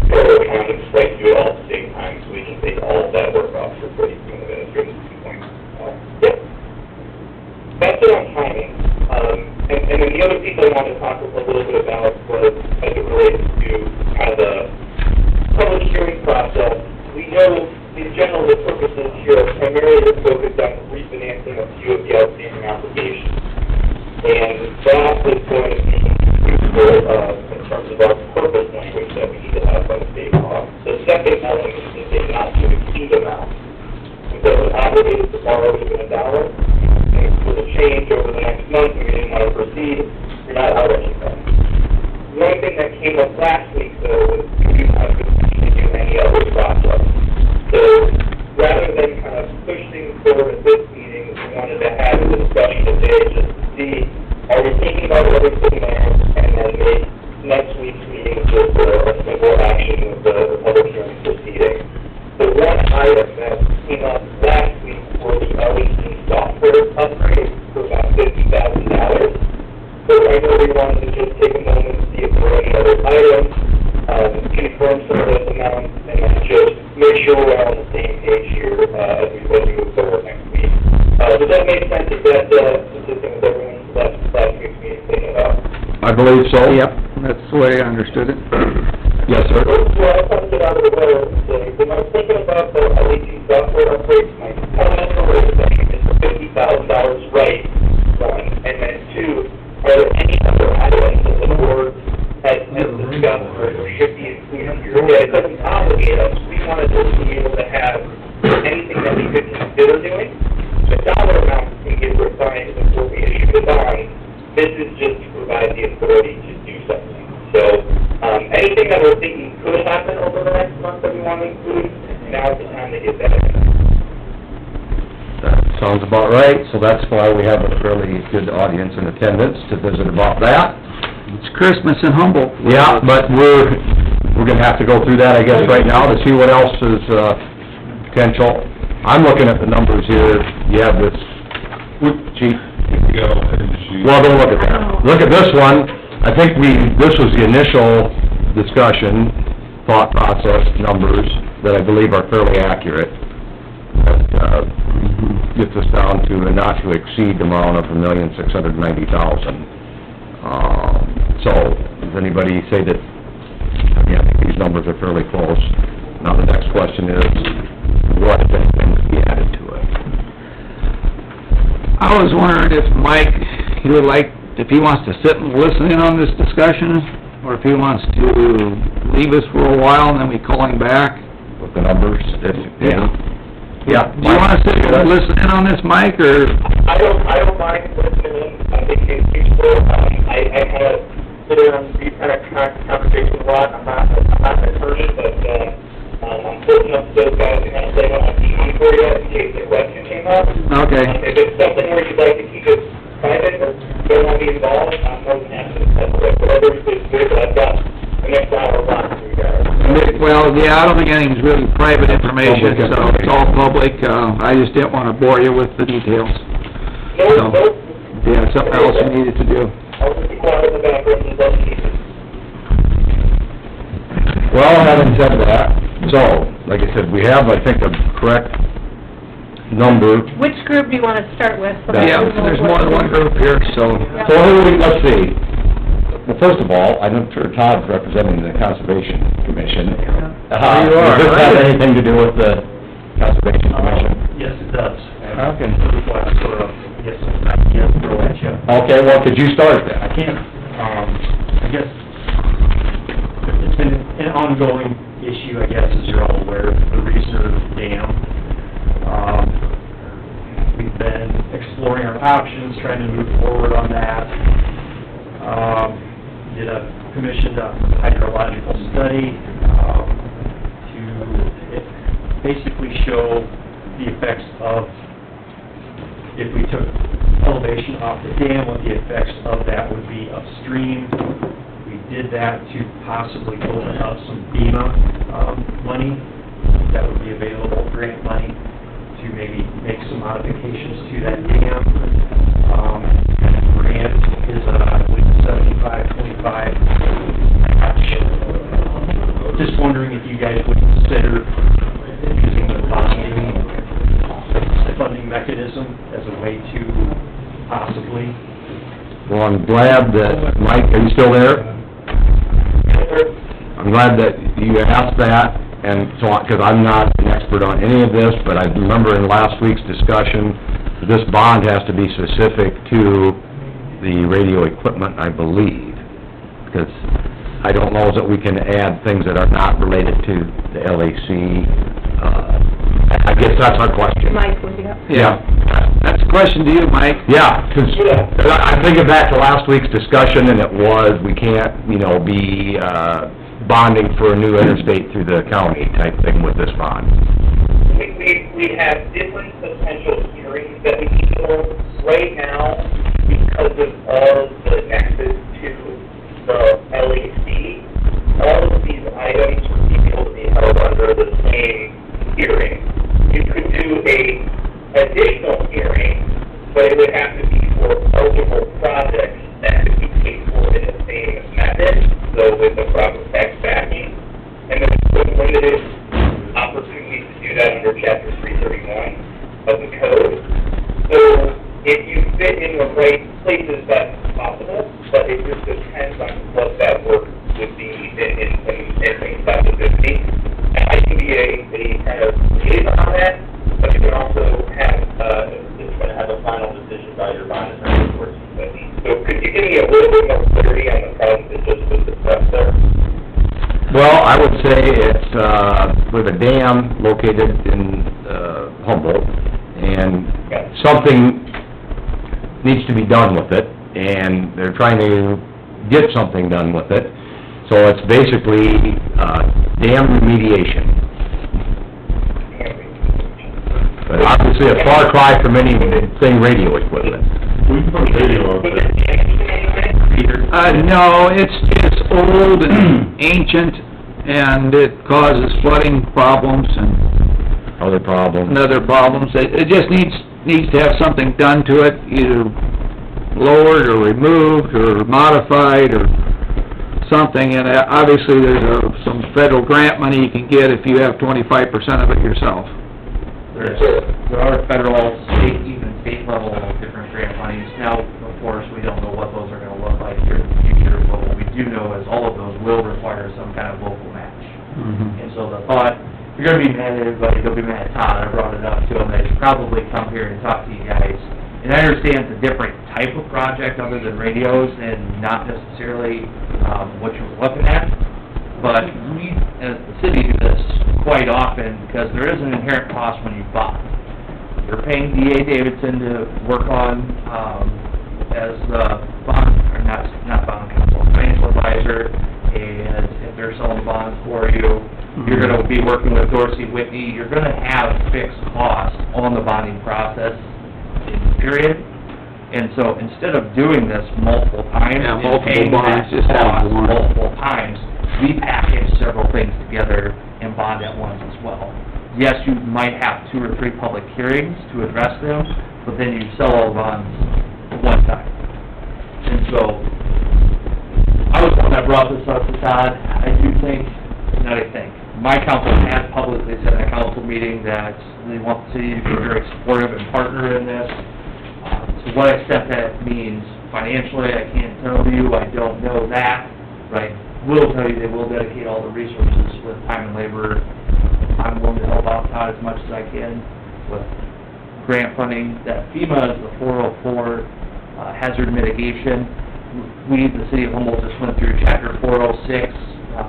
trying to strike you all at the same time, so we can take all of that work off for pretty soon at a certain point. Yeah. That's it on timing. And then the other piece I wanted to talk a little bit about was as it relates to kind of the public hearing process. We know, in general, the purposes here are primarily focused on refinancing a few of the outstanding applications. And that is going to be useful in terms of our purpose language that we need to have by state law. The second element is a not to exceed amount. If they were obligated to borrow even $1, and for the change over the next month, and we didn't want to proceed, you're not out anything. One thing that came up last week, though, was do you want to continue any other process? So rather than kind of push things forward at this meeting, we wanted to have a discussion today just to see, are we thinking about everything there, and then make next week's meeting just a simple action with the public hearing proceeding. The one item that came up last week were the LED software upgrade for about $50,000. So I know we wanted to just take a moment to see if there are any other items, confirm some of those amounts, and then just make sure we're all on the same page here as we move forward next week. Does that make sense? Is that consistent with everyone's last week's meeting thinking about? I believe so. Yep, that's the way I understood it. Yes, sir. Well, I wanted to get out of the way and say, when I was thinking about the LED software upgrades, my comment was saying is the $50,000 right, one, and then two, are there any other items that the board has discussed or should be included here? Yeah, it doesn't obligate us. We wanted to be able to have anything that we could consider doing. The dollar amount can get refined before we issue the bond. This is just to provide the authority to do something. So, anything that we're thinking could happen over the next month that we want to include, now's the time to get that in. That sounds about right, so that's why we have a fairly good audience in attendance to visit about that. It's Christmas in Humboldt. Yeah, but we're gonna have to go through that, I guess, right now to see what else is, potential. I'm looking at the numbers here. You have this, chief? Well, don't look at that. Look at this one. I think this was the initial discussion, thought process numbers that I believe are fairly accurate. That, gets us down to a not to exceed amount of $1,690,000. So, does anybody say that, again, these numbers are fairly close? Now the next question is, what if anything to be added to it? I was wondering if Mike, he would like, if he wants to sit and listen in on this discussion, or if he wants to leave us for a while and then we call him back. With the numbers, if... Yeah. Do you wanna sit and listen in on this, Mike, or? I don't mind listening in. I think it's useful. I kind of sit there and these kind of conversations a lot. I'm not an attorney, but, I'm close enough to those guys to kind of say what I'm TV for you in case the question came up. Okay. If it's something where you'd like to keep it private, or don't want to be involved, I'm more than happy to step away. Whatever is good, but I've got the next hour block for you guys. Well, yeah, I don't think anything's really private information, so it's all public. I just didn't wanna bore you with the details. No. Yeah, something else you needed to do. I'll just be quiet in the background and let you. Well, having said that, so, like I said, we have, I think, the correct number. Which group do you want to start with? Yeah, there's more than one group here, so. So, let's see. Well, first of all, I'm sure Todd's representing the Conservation Commission. You are, Does this have right? anything to do with the Conservation Commission? Yes, it does. Okay. Yes, I can throw at you. Okay, well, could you start then? I can. I guess it's been an ongoing issue, I guess, as you're all aware, the Reeser Dam. We've been exploring our options, trying to move forward on that. Commissioned a hydrological study to basically show the effects of, if we took elevation off the dam, what the effects of that would be upstream. We did that to possibly open up some FEMA, money that would be available, grant money, to maybe make some modifications to that dam. Grant is, I believe, 75-25 match. Just wondering if you guys would consider using the bonding funding mechanism as a way to possibly... Well, I'm glad that, Mike, are you still there? I'm glad that you asked that, and so, because I'm not an expert on any of this, but I remember in last week's discussion, this bond has to be specific to the radio equipment, I believe, because I don't know that we can add things that are not related to the LAC. I guess that's our question. Mike, would you have? Yeah. That's a question to you, Mike. Yeah, 'cause I'm thinking back to last week's discussion, and it was, we can't, be bonding for a new interstate through the county type thing with this bond. We have different potential hearings that we need to hold. Right now, because of all the nexus to the LAC, all of these items would be able to be held under the same hearing. You could do a additional hearing, but it would have to be for eligible projects that could be paid for in the same method, so with the proper tax backing, and then with limited opportunities to do that under Chapter 331 of the code. So if you fit in the right places, that's possible, but it just depends on what that work would be in specificity. And I can be a kind of liaison on that, but you can also have, it's going to have a final decision by your bond attorney for it. So could you give me a little bit more clarity on the problem that just was discussed there? Well, I would say it's, with a dam located in, Humboldt, and something needs to be done with it, and they're trying to get something done with it. So it's basically, dam remediation. But obviously a far cry from anything radio equipment. We can put radio up there. No, it's old and ancient, and it causes flooding problems and Other problems. other problems. It just needs to have something done to it, either lowered or removed or modified or something, and obviously there's some federal grant money you can get if you have 25% of it yourself. There are federal, state, even state level different grant monies. Now, of course, we don't know what those are gonna look like here in the future, but what we do know is all of those will require some kind of local match. And so the thought, if you're gonna be mad at everybody, don't be mad at Todd, I brought it up to him, they should probably come here and talk to you guys. And I understand it's a different type of project other than radios and not necessarily, what you're looking at, but we, as the city, do this quite often because there is an inherent cost when you bond. You're paying D.A. Davidson to work on, as the bond, or not bond counsel, financial advisor, and if they're selling bonds for you, you're gonna be working with Dorsey Whitney, you're gonna have fixed costs on the bonding process, period. And so instead of doing this multiple times, Yeah, and multiple paying bonds, that just have cost one. multiple times, we package several things together and bond at once as well. Yes, you might have 2 or 3 public hearings to address them, but then you sell all the bonds one time. And so, I was the one that brought this up to Todd. I do think, my council has publicly said at a council meeting that they want the city to be very supportive and partner in this. To what extent that means financially, I can't tell you, I don't know that, but I will tell you they will dedicate all the resources with time and labor. I'm willing to help out Todd as much as I can with grant funding. That FEMA is the 404 hazard mitigation. We, the city of Humboldt, just went through Chapter 406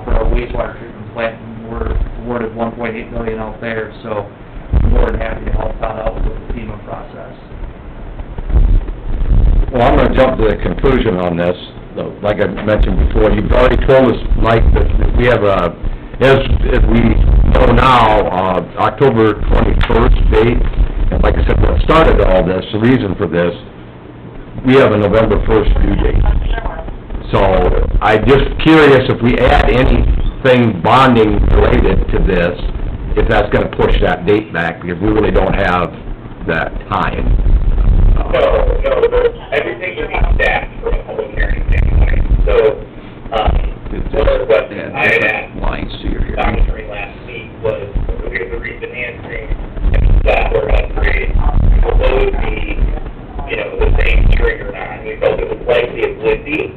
for our wastewater treatment plant, and we're awarded $1.8 million out there, so I'm more than happy to help Todd out with the FEMA process. Well, I'm gonna jump to the conclusion on this. Like I mentioned before, you've already told us, Mike, that we have as we know now, October 21st date. And like I said, what started all this, the reason for this, we have a November 1st due date. So I'm just curious if we add anything bonding related to this, if that's gonna push that date back, because we really don't have that time. No, everything would be stacked from a public hearing standpoint, so, what I had asked Lines to your hearing. documentary last week was, the refinancing and software upgrade, will those be, the same hearing or not? And we felt it was likely it would be,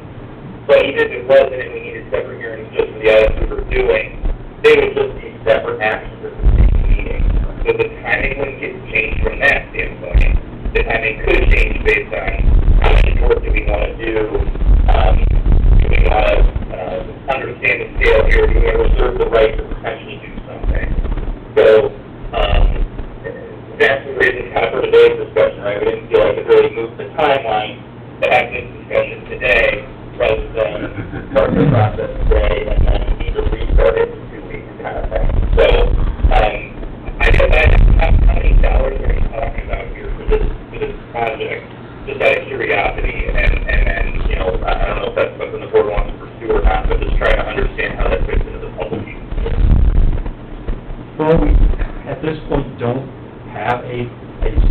but even if it wasn't and we needed separate hearings just for the items we were doing, they would just be separate actions at the same meeting. So the timing wouldn't get changed from that standpoint. The timing could change based on how much work do we want to do, do we want to understand the scale here, do we want to reserve the right to potentially do something. So, that's the reason kind of for today's discussion, right? We didn't feel like it really moved the timeline to have this discussion today, rather than start the process today and then either restart it in 2 weeks kind of thing. So, I guess how many dollars are you talking about here for this project, just out of curiosity, and then, I don't know if that's something the board wants to pursue or not, but just trying to understand how that fits into the public use. Well, we, at this point, don't have a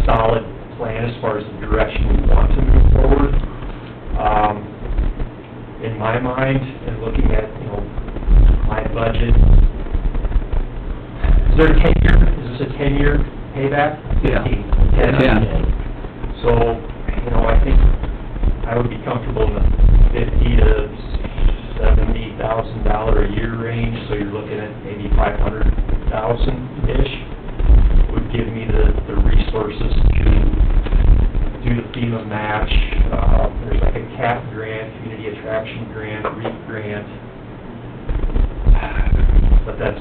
solid plan as far as the direction we want to move forward. In my mind, and looking at, my budget, is there a 10-year, is this a 10-year payback? Yeah. 10. So, I think I would be comfortable in the $50,000 to $70,000 a year range, so you're looking at maybe $500,000-ish, would give me the resources to do the FEMA match. There's like a CAP grant, community attraction grant, REAP grant, but that's...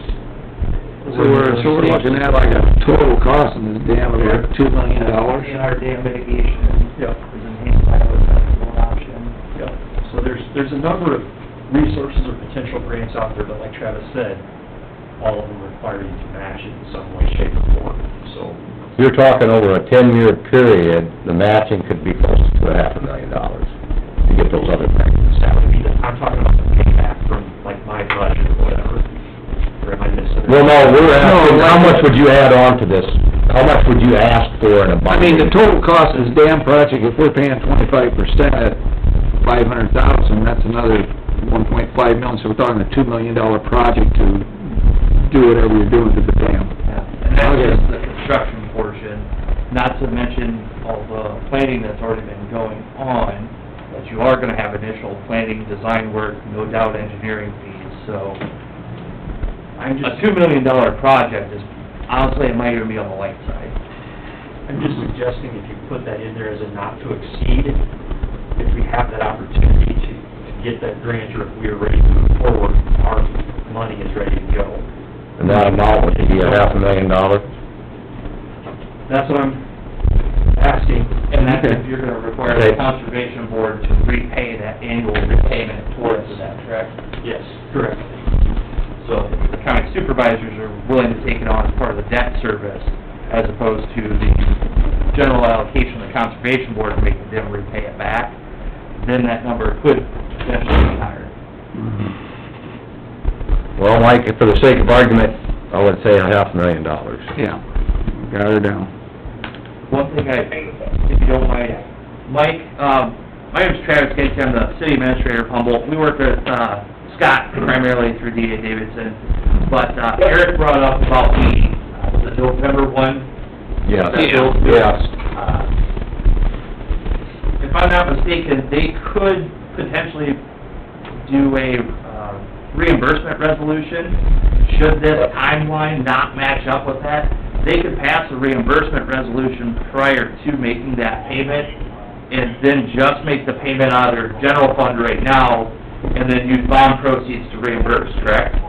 So we're looking at like a total cost in this dam of like $2 million. In our dam mitigation. Yep. Is enhanced biological option. Yep. So there's a number of resources or potential grants out there, but like Travis said, all of them require you to match it in some way, shape, or form, so. You're talking over a 10-year period, the matching could be close to $500,000 to get those other things. That would be I'm talking about the payback from, like, my budget or whatever, or am I missing? Well, no, we're asking, how much would you add on to this? How much would you ask for in a bond? I mean, the total cost of this dam project, if we're paying 25% at $500,000, that's another $1.5 million, so we're talking a $2 million project to do whatever you're doing to the dam. Yeah, and that's just the construction portion, not to mention all the planning that's already been going on, but you are gonna have initial planning, design work, no doubt engineering fees, so I'm a just, $2 million project is, honestly, it might even be on the light side. I'm just suggesting if you put that in there as a not to exceed, if we have that opportunity to get that grant, or if we are ready to move forward, our money is ready to go. And that amount would be $500,000? That's what I'm asking. And that's if you're gonna require the conservation board to repay that annual repayment towards that, correct? Yes, correct. So the county supervisors are willing to take it on as part of the debt service, as opposed to the general allocation of the conservation board making them repay it back, then that number could potentially be higher. Well, Mike, for the sake of argument, I would say $500,000. Yeah, got her down. One thing if you don't mind, Mike, my name's Travis Gates, I'm the city administrator of Humboldt. We work with, Scott primarily through D.A. Davidson, but, Eric brought up about the November 1. Yes. Yes. If I'm not mistaken, they could potentially do a, reimbursement resolution, should this timeline not match up with that. They could pass a reimbursement resolution prior to making that payment, and then just make the payment out of their general fund right now, and then use bond proceeds to reimburse, correct?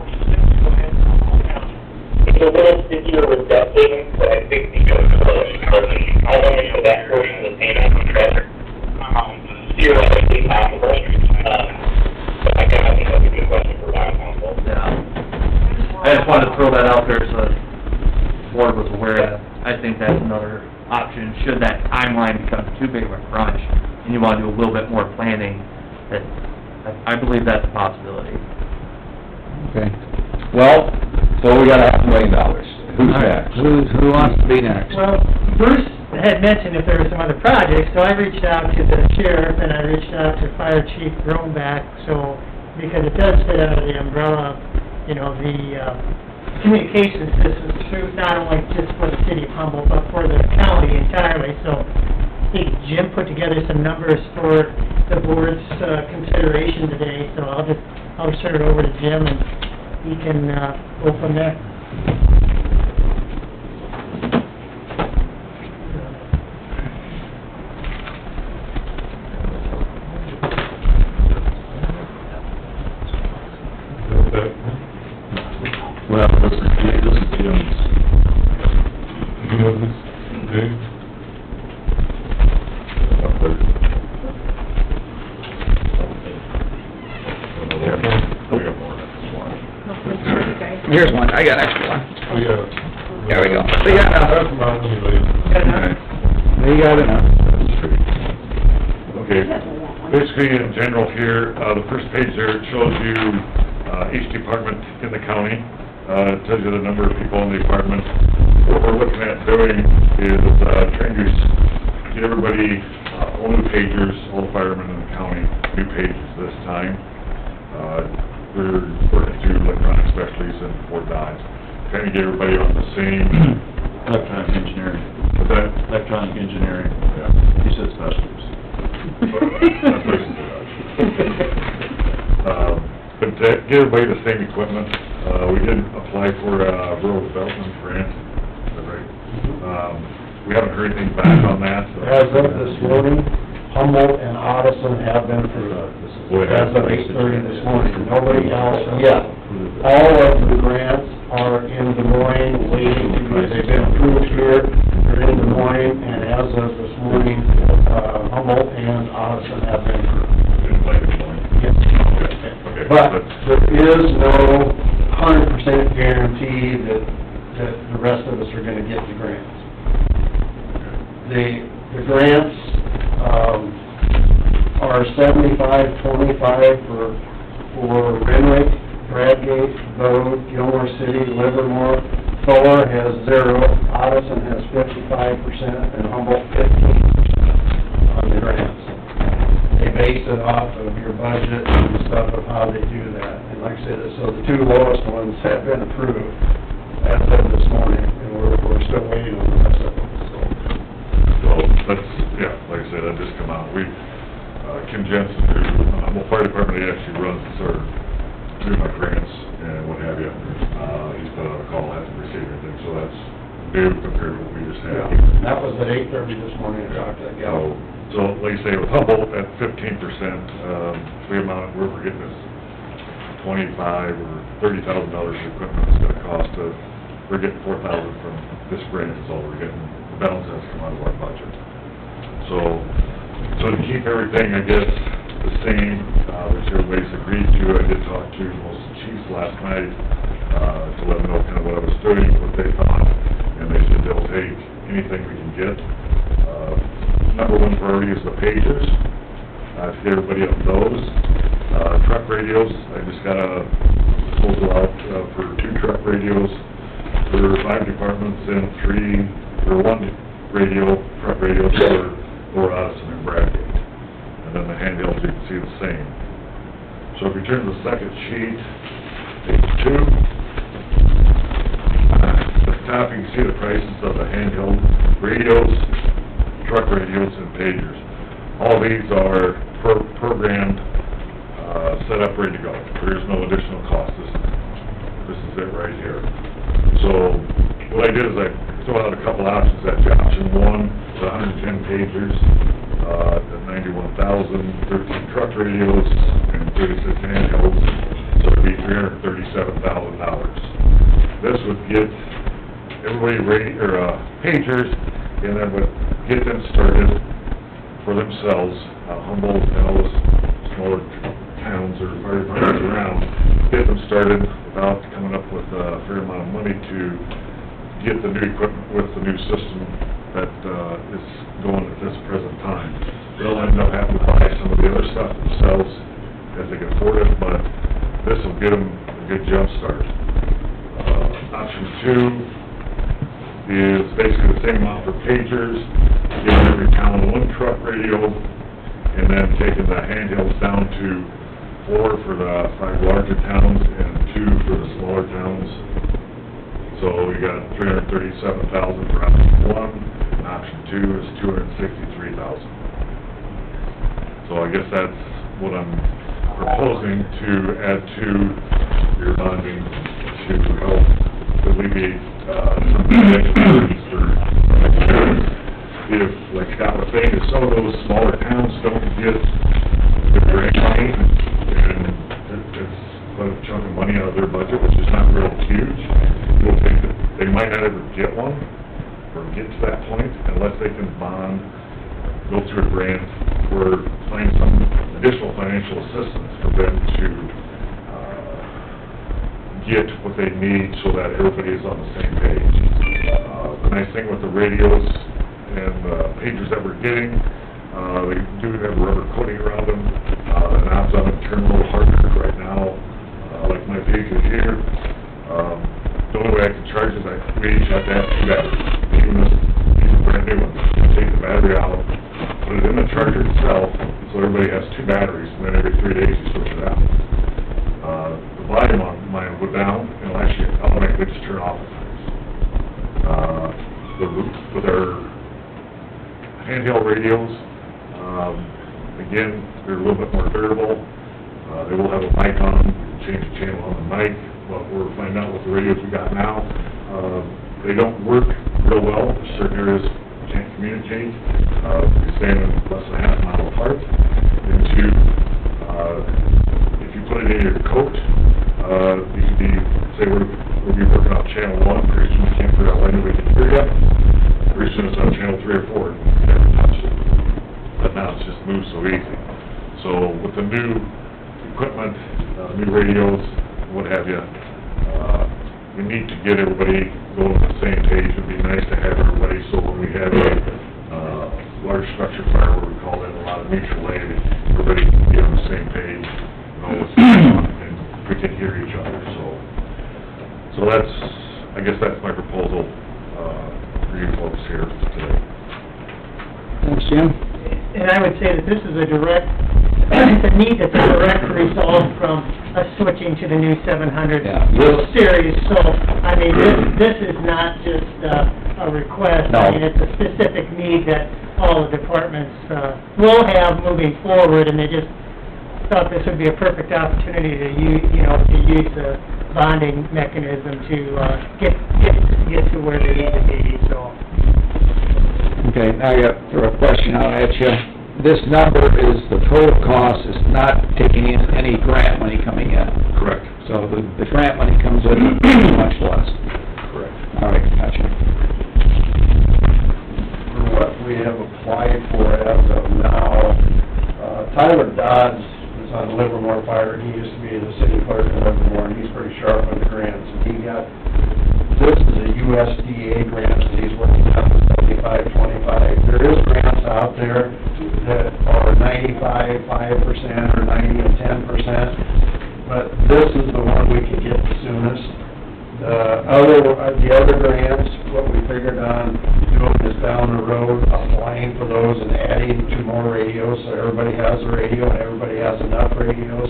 It's a little stickier with debt payments, but I think because how long into that portion of the payment is better, theoretically possible. But I think that's a good question for bond counsel. Yeah. I just wanted to throw that out there so the board was aware that I think that's another option, should that timeline become too big of a crunch, and you want to do a little bit more planning, that I believe that's a possibility. Okay. Well, so we got $500,000. Who's next? Who wants to be next? Well, Bruce had mentioned if there were some other projects, so I reached out to the sheriff and I reached out to Fire Chief Groenback, so, because it does fit under the umbrella, you know, the, communication systems through, not only just for the city of Humboldt, but for the county entirely, so I think Jim put together some numbers for the board's, consideration today, so I'll just turn it over to Jim and he can, go from there. Well, this is Jim's. You know this, Dave? Up there. We got more than this one. Here's one, I got an extra one. We got. There we go. We got enough. That's mine anyway. We got enough. Okay, basically in general here, the first page there, it shows you, each department in the county. It tells you the number of people in the department. What we're looking at doing is, trying to get everybody, all new pagers, all the firemen in the county, new pages this time. We're working through electronic specialties and Fort Dodge, trying to get everybody on the same. Electronic engineering. What's that? Electronic engineering. Yeah. You said specialties. That's basically that. But to get everybody the same equipment, we did apply for a rural development grant, is that right? We haven't heard anything back on that. So. As of this morning, Humboldt and Odison have been approved. As of 8:30 this morning, nobody else yet. All of the grants are in Des Moines, waiting to, they've been approved here, they're in Des Moines, and as of this morning, Humboldt and Odison have been approved. Didn't like it, Lloyd? Yes. Okay. But there is no 100% guarantee that the rest of us are gonna get the grants. The grants, are 75-25 for Renwick, Bradgate, Bode, Gilmore City, Livermore. Thor has 0, Odison has 55%, and Humboldt 15% on the grants. They base it off of your budget and stuff of how they do that. And like I said, so the two lowest ones have been approved as of this morning, and we're still waiting on the rest of them, so. So, that's, yeah, like I said, that just come out. Kim Jensen, who, Humboldt Fire Department, he actually runs, or doing our grants and what have you. He's put out a call, hasn't received anything, so that's new compared to what we just had. That was at 8:30 this morning, I talked to that gal. So, like you say, with Humboldt at 15%, the amount we're getting is $25,000 or $30,000 of equipment it's gonna cost us. We're getting $4,000 from this grant is all we're getting. The balance has to come out of our budget. So to keep everything, I guess, the same, which everybody's agreed to, I did talk to most of the chiefs last night, to let them know kind of what I was doing, what they thought, and they said they'll take anything we can get. Number one priority is the pagers, to get everybody on those. Truck radios, I just got a proposal out, for 2 truck radios for 5 departments and 1 truck radio for Odison and Bradgate. And then the handhelds, you can see the same. So if you turn to the second sheet, page 2, at the top you can see the prices of the handheld radios, truck radios, and pagers. All these are programmed, set up, ready to go. There is no additional cost. This is it right here. So what I did is I threw out a couple options. That's option 1, the 110 pagers, the 91,000, 13 truck radios, and 36 handhelds, so it'd be $337,000. This would get everybody ready, or pagers, and then would get them started for themselves. Humboldt and all those smaller towns or fire departments around, get them started without coming up with a fair amount of money to get the new equipment with the new system that is going at this present time. They'll end up having to buy some of the other stuff themselves as they can afford it, but this will get them a good jump start. Option two is basically the same amount for pagers, giving every town one truck radio, and then taking the handhelds down to 4 for the 5 larger towns and 2 for the smaller towns. So we got $337,000 for option one, and option two is $263,000. So I guess that's what I'm proposing to add to your bonding to help alleviate some of the burdens for insurance. If, like Scott was saying, if some of those smaller towns don't get the grant money, and it's a chunk of money out of their budget, which is not real huge, you'll think that they might not ever get one, or get to that point, unless they can bond, go through a grant, or find some additional financial assistance for them to get what they need so that everybody is on the same page. The nice thing with the radios and pagers that we're getting, they do have rubber coating around them. The knobs on them turn a little harder right now, like my pager here. The only way I can charge is we each have to have 2 batteries. Even these brand new ones, take the battery out, put it in the charger itself, so everybody has 2 batteries, and then every 3 days you switch it out. The volume on mine will go down, and it'll actually automatically just turn off at times. With our handheld radios, again, they're a little bit more durable. They will have a mic on them, you can change the channel on the mic, but we're finding out with the radios we got now, they don't work real well. There's certain areas you can't communicate. You're standing less than a half mile apart. And two, if you put it in your coat, you can be, say we'll be working on channel 1, pretty soon we can't figure out when we can hear you. Pretty soon it's on channel 3 or 4, you never touch it. But now it's just moved so easy. So with the new equipment, new radios, what have you, we need to get everybody going on the same page. It'd be nice to have everybody, so when we have a large structure fire, where we call in a lot of mutual aid, everybody can be on the same page, know what's going on, and we can hear each other. So that's, I guess that's my proposal for you folks here today. Thanks, Jim. And I would say that this is a direct, it's a need that's a direct result from us switching to the new 700 series. So, I mean, this is not just a request. No. I mean, it's a specific need that all the departments will have moving forward, and they just thought this would be a perfect opportunity to use, to use the bonding mechanism to get to where they need to be, so. Okay, now I got throw a question out at you. This number is the total cost, is not taking in any grant money coming in. Correct. So the grant money comes in much less. Correct. All right, gotcha. For what we have applied for as of now, Tyler Dodds is on Livermore Fire. He used to be the city clerk in Livermore, and he's pretty sharp on the grants. And he got, this is a USDA grant that he's working on, 75-25. There is grants out there that are 95, 5%, or 90 and 10%, but this is the one we can get the soonest. The other grants, what we figured on doing is down the road, applying for those and adding 2 more radios, so everybody has a radio and everybody has enough radios.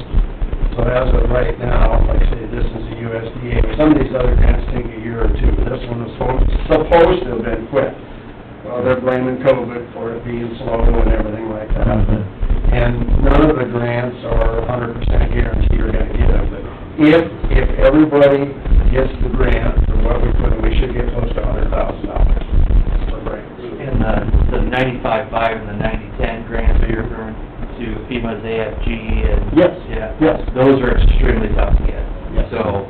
So as of right now, like I say, this is a USDA. Some of these other grants take a year or 2. This one was supposed to have been quick. Well, they're blaming COVID for it being slow and everything like that. And none of the grants are 100% guarantee you're gonna get them. But if everybody gets the grant for what we put in, we should get close to $100,000 for grants. And the 95-5 and the 90-10 grants that you're referring to, FEMA's AFG and... Yes, Yeah. yes. Those are extremely tough to get. Yes. So,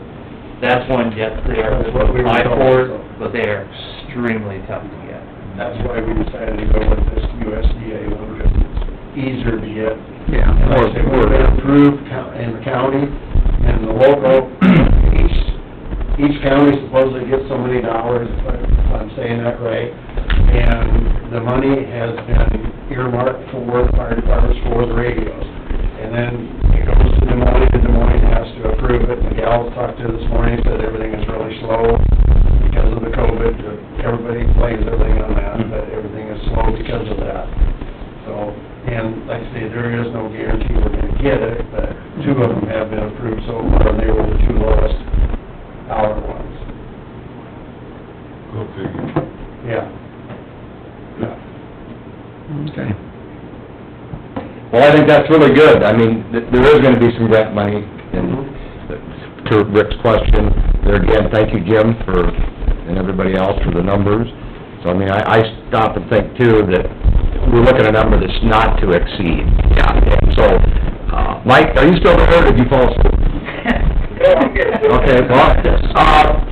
that's one, yes, they are, That's what we were applied told, for, so. but they are extremely tough to get. That's why we decided to go with this USDA one, because it's easier to get. Yeah. And like I said, we've been approved in the county and the local, each county supposedly gets so many dollars, if I'm saying that right. And the money has been earmarked for the fire departments for the radios. And then it goes to Des Moines, and Des Moines has to approve it. The gal talked to this morning, said everything is really slow because of the COVID. Everybody blames everything on that, but everything is slow because of that. So, and like I say, there is no guarantee we're gonna get it, but two of them have been approved so far, and they were the two lowest dollar ones. Go figure. Yeah. Yeah. Okay. Well, I think that's really good. I mean, there is gonna be some grant money, and to Rick's question, there again, thank you, Jim, and everybody else for the numbers. So, I mean, I stop and think too, that we're looking at a number that's not to exceed. Yeah. And so, Mike, are you still there, or did you fall asleep? Okay, well,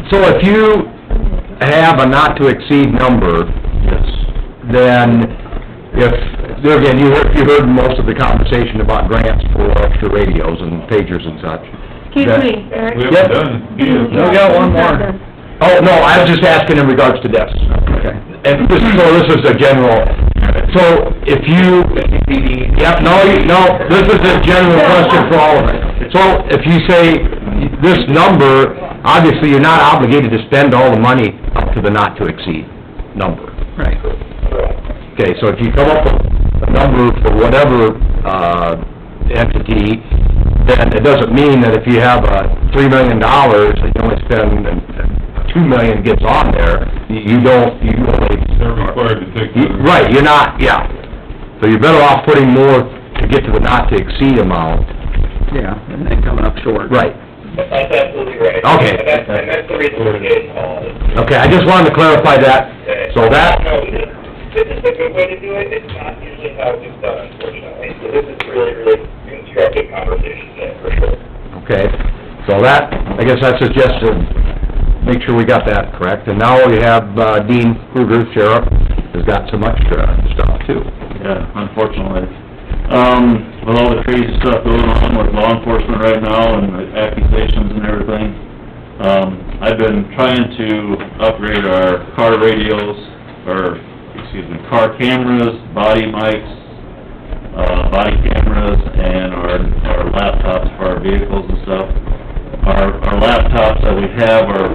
so if you have a not to exceed number, then there again, you heard most of the conversation about grants for extra radios and pagers and such. Excuse me, Eric. We Yep. haven't done it. We got one more. Oh, no, I was just asking in regards to this. Okay. And this is a general, so if you, this is a general question for all of it. So if you say this number, obviously you're not obligated to spend all the money up to the not to exceed number. Right. Okay, so if you come up with a number for whatever, entity, then it doesn't mean that if you have $3 million, that you only spend, and $2 million gets on there, you only... They're required to take that. Right, you're not, yeah. So you're better off putting more to get to the not to exceed amount. Yeah, and then coming up short. Right. That's absolutely right. Okay. And that's the reason we're getting called. Okay, I just wanted to clarify that. So that... No, this is a good way to do it, it's not usually how it's done, unfortunately, so this is really, really constructive conversation there, for sure. Okay, so that, I guess I suggested, make sure we got that correct. And now we have Dean Kruger, Sheriff, has got some extra stuff too. Yeah, unfortunately. With all the crazy stuff going on with law enforcement right now and the accusations and everything, I've been trying to upgrade our car radios, car cameras, body mics, body cameras, and our laptops for our vehicles and stuff. Our laptops that we have are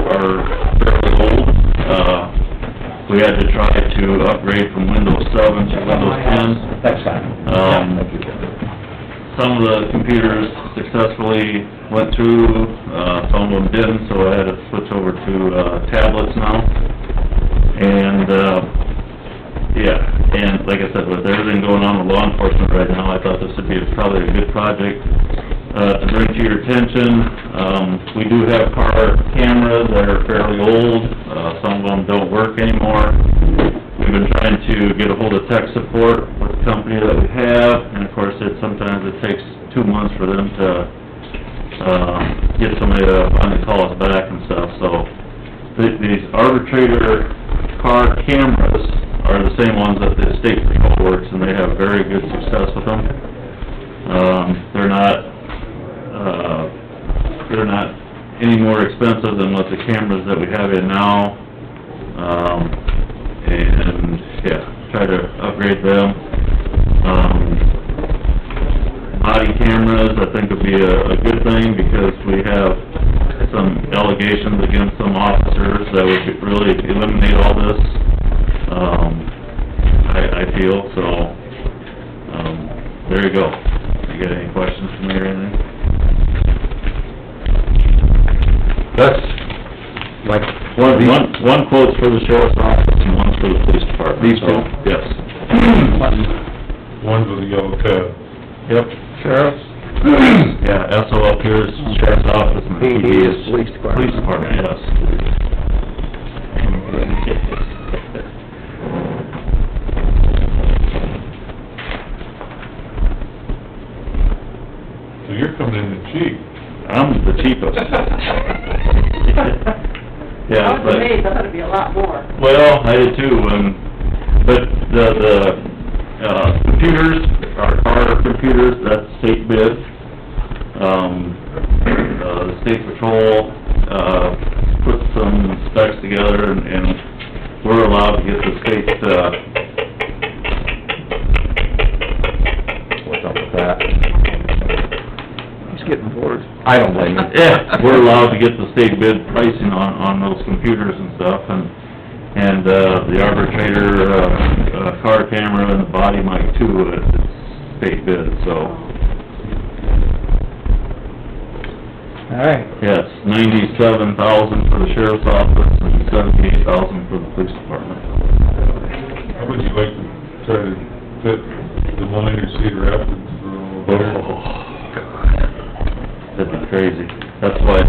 fairly old. We had to try to upgrade from Windows 7 to Windows 10. Thanks, Tom. Some of the computers successfully went through, some of them didn't, so I had to switch over to tablets now. And, and like I said, with everything going on with law enforcement right now, I thought this would be probably a good project to bring to your attention. We do have car cameras that are fairly old. Some of them don't work anymore. We've been trying to get a hold of tech support with the company that we have, and of course, sometimes it takes 2 months for them to get somebody to finally call us back and stuff. So these arbitrator car cameras are the same ones that the state patrol works, and they have very good success with them. They're not any more expensive than what the cameras that we have in now. And, yeah, try to upgrade them. Body cameras, I think would be a good thing, because we have some allegations against some officers that would really eliminate all this. I feel, so, there you go. You got any questions for me or anything? That's, like, One quote's for the sheriff's office and one's for the police department. These two? So, yes. One's with a yellow tab. Yep. Sheriff's? Yeah, SO up here is sheriff's office and PD PD is police department. Police department, yes. So you're coming in cheap. I'm the cheapest. Yeah, I was but, amazed, I thought it'd be a lot more. well, I did too, but the computers, our computers, that's state bid. The state patrol, put some specs together, and we're allowed to get the state, what's up with that? getting bored. I don't blame you. Yeah, we're allowed to get the state bid pricing on those computers and stuff, and the arbitrator, car camera and the body mic too, it's state bid, so. All right. Yes, $97,000 for the sheriff's office and $78,000 for the police department. How would you like to try to fit the line or Cedar Rapids for all there? Oh, God. That'd be crazy. That's why,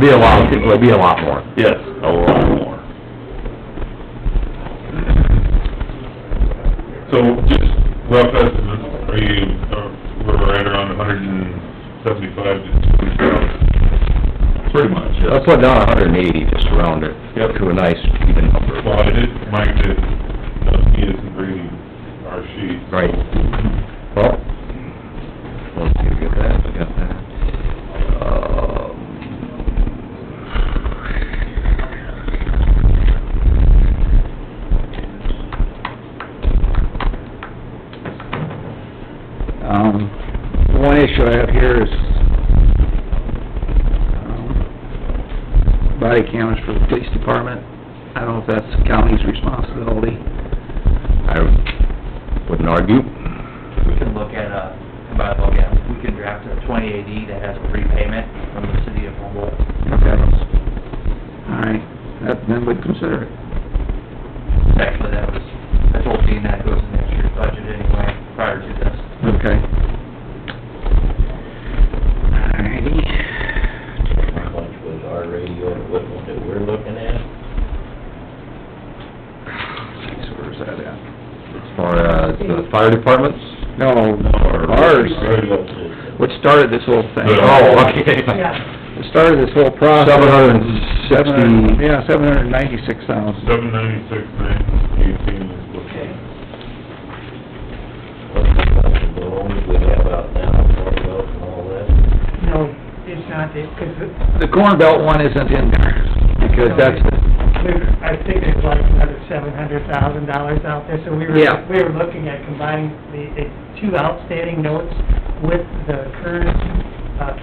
Be a lot, it would be a lot more. yes, a lot more. So, just rough estimate, are you, we're right around 175 to 200,000? Pretty much, yes. Let's put down 180, just round it to a nice even number. Well, I did, Mike did, he isn't reading our sheet. Right. Well, let's see, we got that, we got that. One issue I have here is, body cameras for the police department. I don't know if that's the county's responsibility. I wouldn't argue. We can look at we can draft a 2080 that has a prepayment from the city of Humboldt. Okay. All right, then we'd consider it. Actually, I told Dean that goes in next year's budget anyway, prior to this. Okay. Alrighty. How much was our radio equipment that we're looking at? So where's that at? As far as the fire departments? No, ours, what started this whole thing. Oh, okay. It started this whole process. 760. Yeah, 796,000. 796, 918 is looking. The loans we have out now, Humboldt and all that. No, it's not, because The Corn Belt one isn't in there, because that's, I think there's like another $700,000 out there, so we Yeah. were looking at combining the two outstanding notes with the current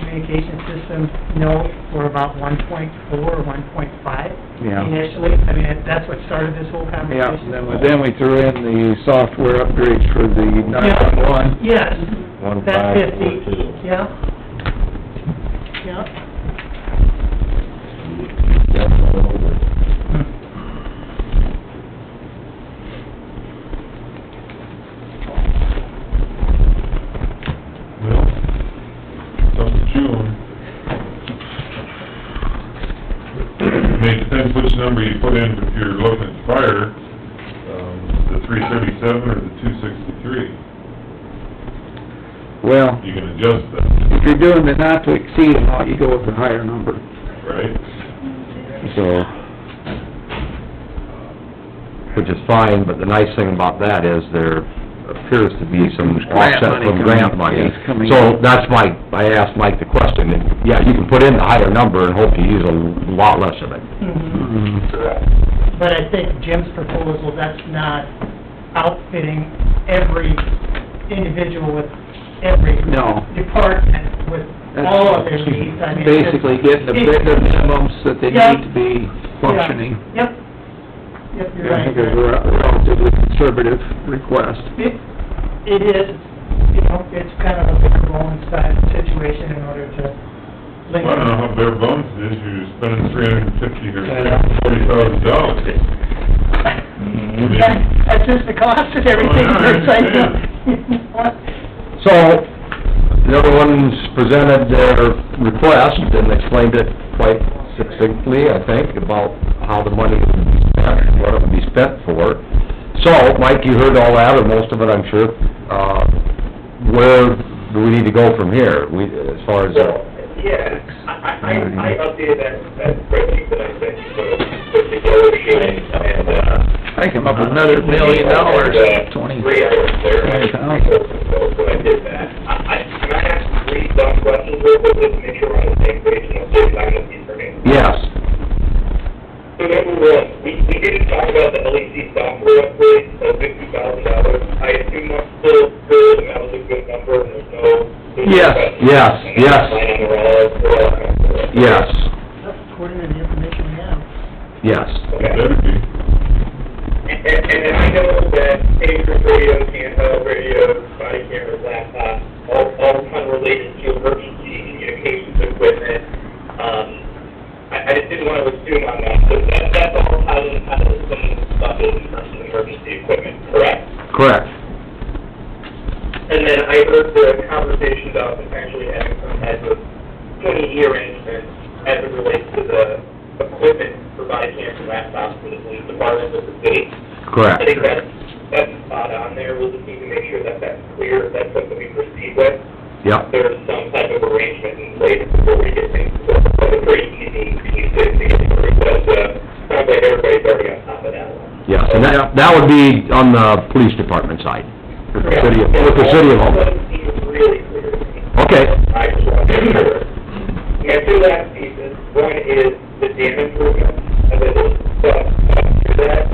communication system note for about 1.4 or 1.5 Yeah. initially. I mean, that's what started this whole yeah, conversation. then we threw in the software upgrades for the 911. Yes, that 1542. 50, yeah. Yeah. Well, some to chew on. I mean, it depends which number you put in, if you're looking at fire, the 337 or the 263. Well, You can adjust that, if you're doing the not to exceed amount, you go with the higher number, right? so. Which is fine, but the nice thing about that is there appears to be some Grant offset money from coming- grant money. yes, coming So in. that's I asked Mike the question, and yeah, you can put in the higher number and hope you use a lot less of it. But I think Jim's proposal, that's not outfitting every individual with every No. department with all of their needs. I mean, it's just- Basically getting the minimums that they Yeah. need to be functioning. Yep. Yep, you're I think right. it's a relatively conservative request. It is, you know, it's kind of a big rolling style situation in order to link. Well, I don't know how bare bones it is, you're spending $350,000 or $340,000. That's just the cost of everything. Oh, yeah, I understand. So, everyone's presented their request and explained it quite succinctly, I think, about how the money would be spent, what it would be spent for. So, Mike, you heard all that, or most of it, I'm sure. Where do we need to go from here? As far as... So, yeah, I updated that spreadsheet that I sent you with the yellow sheet, and, I come up with another $1 million, 20. 3 hours there. 20,000. So I did that. Can I ask 3 dumb questions real quick, just to make sure we're on the same page, and I'll save time with these turning? Yes. So number 1, we didn't talk about the LEC software upgrade of $50,000. I assume that's still good, and that was a good number, and there's no Yes, yes, yes. Line on the road, Yes, According to the information we have. yes. It better be. And then I know that pagers, radios, handheld radios, body cameras, laptops, all kind of related to emergency communications equipment. I just didn't want to assume on that, but that's all tied in kind of the same bucket in terms of emergency equipment, correct? Correct. And then I heard the conversation about potentially having some type of 20-year arrangement as it relates to the equipment for body cams and laptops for the police department with the city. Correct. I think that's spot on there. We'll just need to make sure that that's clear, if that's something we proceed with. Yep. There's some type of arrangement in place before we get things to a pretty easy piece to get through, but, sounds like everybody's already on top of that one. Yes, and that would be on the police department side, with the city of Humboldt. That seems really clear to me. Okay. I just want to make sure. My two last pieces, one is the dam improvement, as I just through that.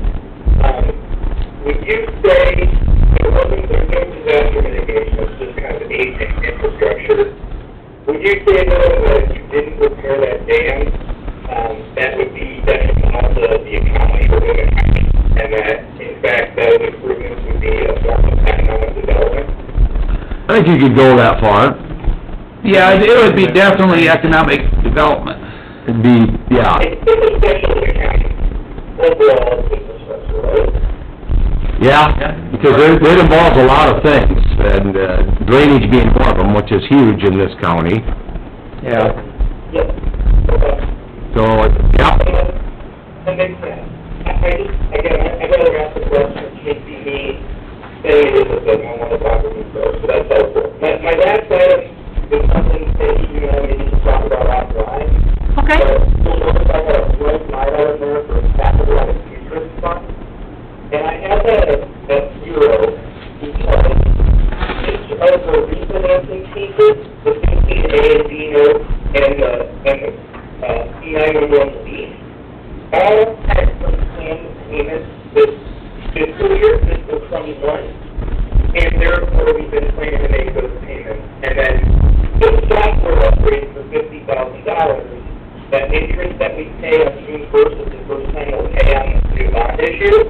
Would you say there's no disaster mitigation, it's just kind of aging infrastructure? Would you say, though, that if you didn't repair that dam, that would be detrimental to the economy or the economy, and that, in fact, those improvements would be a form of economic development? I think you could go that far. Yeah, it would be definitely economic development. It'd be, yeah. It's especially the county, overall infrastructure, right? Yeah, because it involves a lot of things, and drainage being one of them, which is huge in this county. Yeah. Yep. Okay. So, yeah. That makes sense. I just, again, I gotta ask the question, it can't be me saying it is a thing, I wanna talk with you first, so that's helpful. My last item is something that you know, maybe to talk about offline. Okay. So, you'll notice I got a blank line item there for capital and future fund. And I have that at zero because it's of the refinancing pieces, the 15A and B note, and the C911 lease, all had some planned payments this fiscal year, fiscal 21, and therefore we've been planning to make those payments. And then the software upgrade for $50,000, that interest that we pay on June 1st is the first time we'll pay on this new bond issue.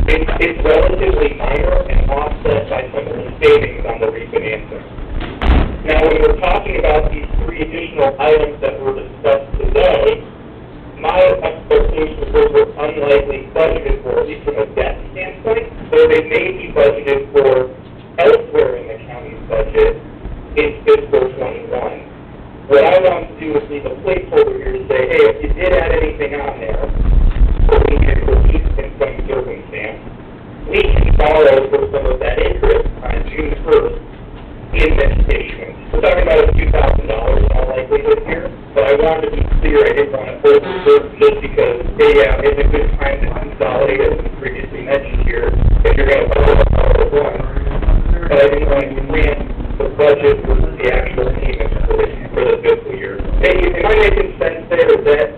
It's relatively minor and offset by some of the savings on the refinancing. Now, when we're talking about these three additional items that were discussed today, my expectation is those were unlikely budgeted for, at least from a debt standpoint, so they may be budgeted for elsewhere in the county's budget in fiscal 21. What I want to do is leave a placeholder here to say, hey, if you did add anything on there, or we get released in some circumstance, we can borrow for some of that interest on June 1st in this issuance. We're talking about a few $1,000 in all likelihood here, but I wanted to be clear, I didn't want to over-reserve just because, it's a good time to consolidate, as we previously mentioned here, if you're going to borrow one. But I didn't want to grant the budget versus the actual payments for the fiscal year. Hey, am I making sense there? Is that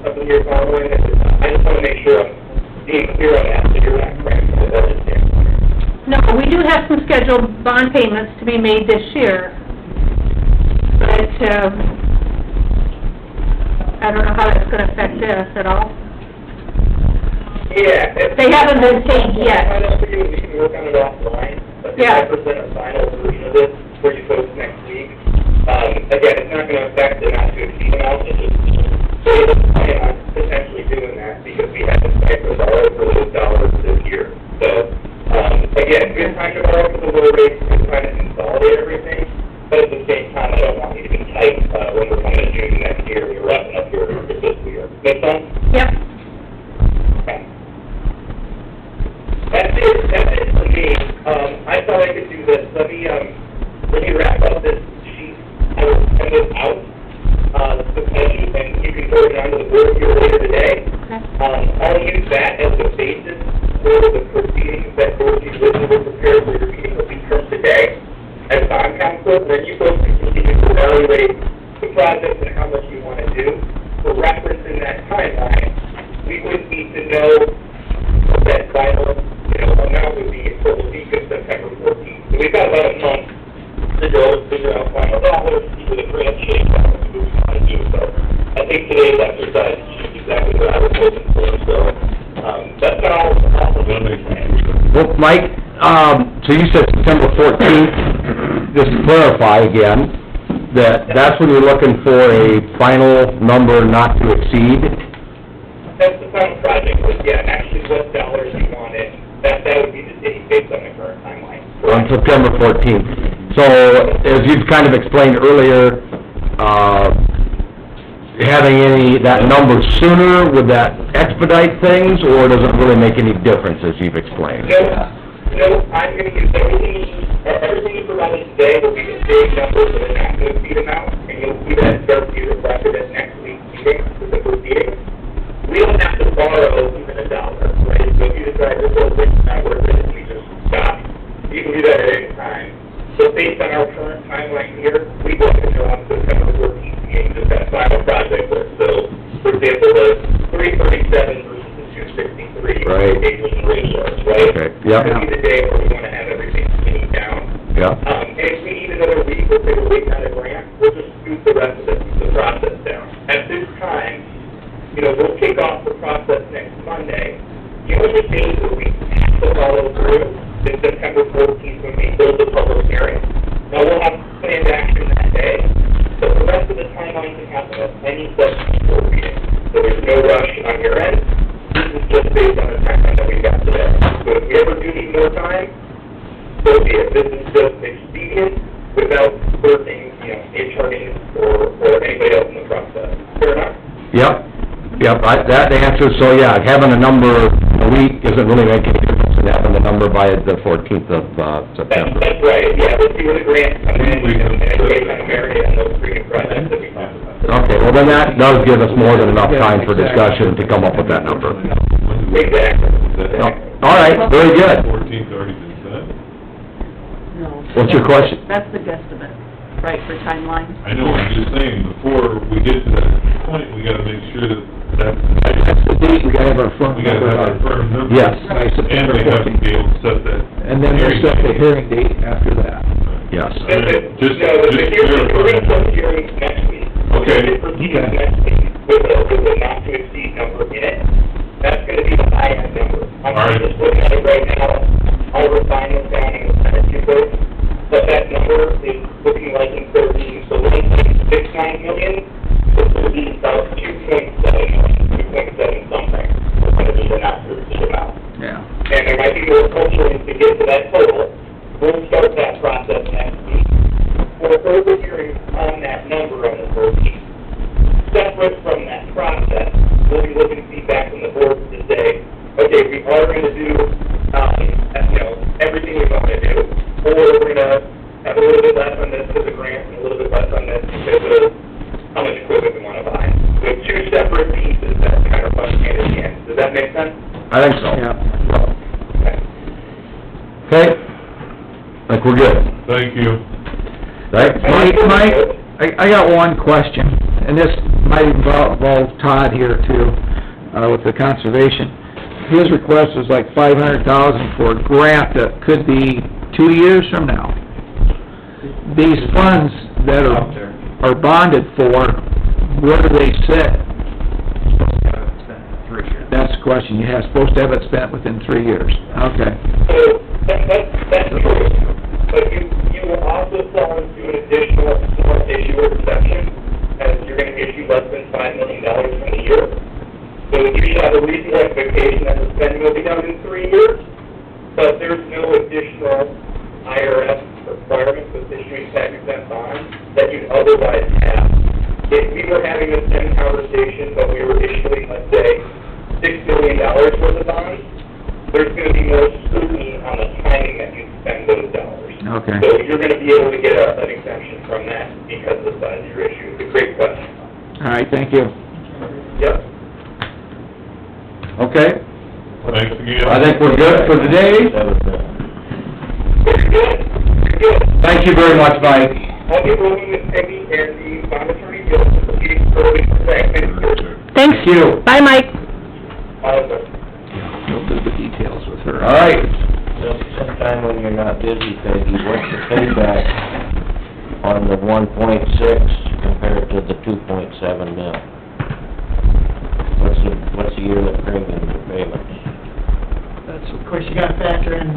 something you're following? I just want to make sure I'm being clear on that, so you're not cramping the budget standpoint. No, we do have some scheduled bond payments to be made this year, but, I don't know how that's gonna affect this at all. Yeah. They haven't been paid yet. I don't think we can work on it offline, but if Yeah. I present a final version of this for you folks next week, again, it's not gonna affect the not to exceed amount, it's just, so you don't plan on potentially doing that, because we haven't spent the dollar for those dollars this year. So, again, good time to borrow for the low rates, good time to consolidate everything, but at the same time, I don't want you to be tight, when we're coming to June next year, and you're wrapping up your fiscal year. Make sense? Yep. Okay. That's it for me. I thought I could do this. Let me wrap up this sheet. I will send it out, the budget, and you can forward it on to the board here later today. Okay. I'll use that as the basis for the proceedings that board you will prepare for your meeting a week from today as bond counsel, and then you folks can continue to evaluate the project and how much you want to do. For reference in that timeline, we would need to know what that final, amount would be until the week of September 14th. So we've got about a month to to go and figure out final dollars, see where the grant shakes out, and see what we want to do. So I think today's exercise is exactly what I was looking for, so, that's all the meeting. Well, Mike, so you said September 14th, just to clarify again, that's when you're looking for a final number not to exceed? That's the final project, but yeah, actually what dollars you want in, that would be the date based on the current timeline. On September 14th. So, as you've kind of explained earlier, having that number sooner, would that expedite things, or does it really make any difference, as you've explained? No, I'm gonna use everything you provided today will be the big numbers of the not to exceed amount, and you'll see that start to be reflected at next week's meeting, with the first meeting. We don't have to borrow even $1, right? So if you decide this whole thing's not worth it, we just stop. You can do that at any time. So based on our current timeline here, we go ahead and go on September 14th meeting, just that final project list. So, for example, the 337 versus the 263. Right. Acres and ratios, right? Okay, yep. It's gonna be the day where we wanna have everything skinny down. Yeah. And if we need another week, we'll take a week out of grant, we'll just scoot the rest of the process down. At this time, we'll kick off the process next Monday. The only thing that we have to follow through is September 14th when we hold the public hearing. Now, we'll have planned action that day, but the rest of the timeline can happen at any subsequent board meeting. So there's no rush on your end. This is just based on the timeline that we got today. So if we ever do need more time, so be it. This is just expedient without hurting, attorneys or anybody else in the process. Fair enough? Yep, that answers, so yeah, having a number a week isn't really making any difference in having the number by the 14th of September. That's right, yeah, we'll see where the grant's coming in, and based on the merit and those three projects that we talked about. Okay, well then that does give us more than enough time for discussion to come up with that number. Exactly. All right, very good. 14th already been set? No. What's your question? That's the guesstimate, right, for timeline? I know, I'm just saying, before we get to that point, we gotta make sure that That's the date, we gotta have our firm we gotta number have our on. firm number. Yes. By And September we have to 14th. be able to set that. And then we'll set the hearing date after that. Yes. Just The hearing verifying. next week. Okay. The proceedings next week with a not to exceed number in it, that's gonna be the high end number. I'm All right. just looking at it right now, I'll refine this down and send it to you folks, but that number is looking like in 13, so 1.69 million, so 13 about 2.7 million, 2.7 something, we're gonna be the not to exceed amount. Yeah. And there might be more culturing to get to that total. We'll start that process next week. For further hearings on that number on the 14th. Separate from that process, we'll be looking feedback from the board to say, okay, we are going to do, everything we want to do, or we're going to have a little bit less on this for the grant and a little bit less on this because of how much equipment we want to buy. So two separate pieces that kind of run hand in hand. Does that make sense? I think so. Yeah. Okay? I think we're good. Thank you. Right? Mike, I got one question, and this might involve Todd here too, with the conservation. His request is like $500,000 for a grant that could be 2 years from now. These funds that are bonded for, where do they sit? That's the question, you have, supposed to have it spent within 3 years. Okay. So, that's true, but you will also fall into an additional small issuer exception, as you're gonna issue less than $5 million from the year. So you should have a reasonable expectation that the spending will be done in 3 years, but there's no additional IRS requirements with issuing tax-exempt bonds that you'd otherwise have. If we were having the same conversation, but we were issuing, let's say, $6 million worth of bonds, there's going to be more scrutiny on the timing that you spend those dollars. Okay. So you're going to be able to get an exemption from that because of the size of your issue. It's a great question. All right, thank you. Yep. Okay? Thanks again. I think we're good for today. Very good. Very good. Thank you very much, Mike. I'll be rolling with Peggy and the bond attorney, you'll proceed early for that. Thanks. you. Bye, Mike. Awesome. We'll do the details with her. All right. Sometime when you're not busy, Peggy, what's the payback on the 1.6 compared to the 2.7 mil? What's the yearly premium for payments? That's, of course, you gotta factor in,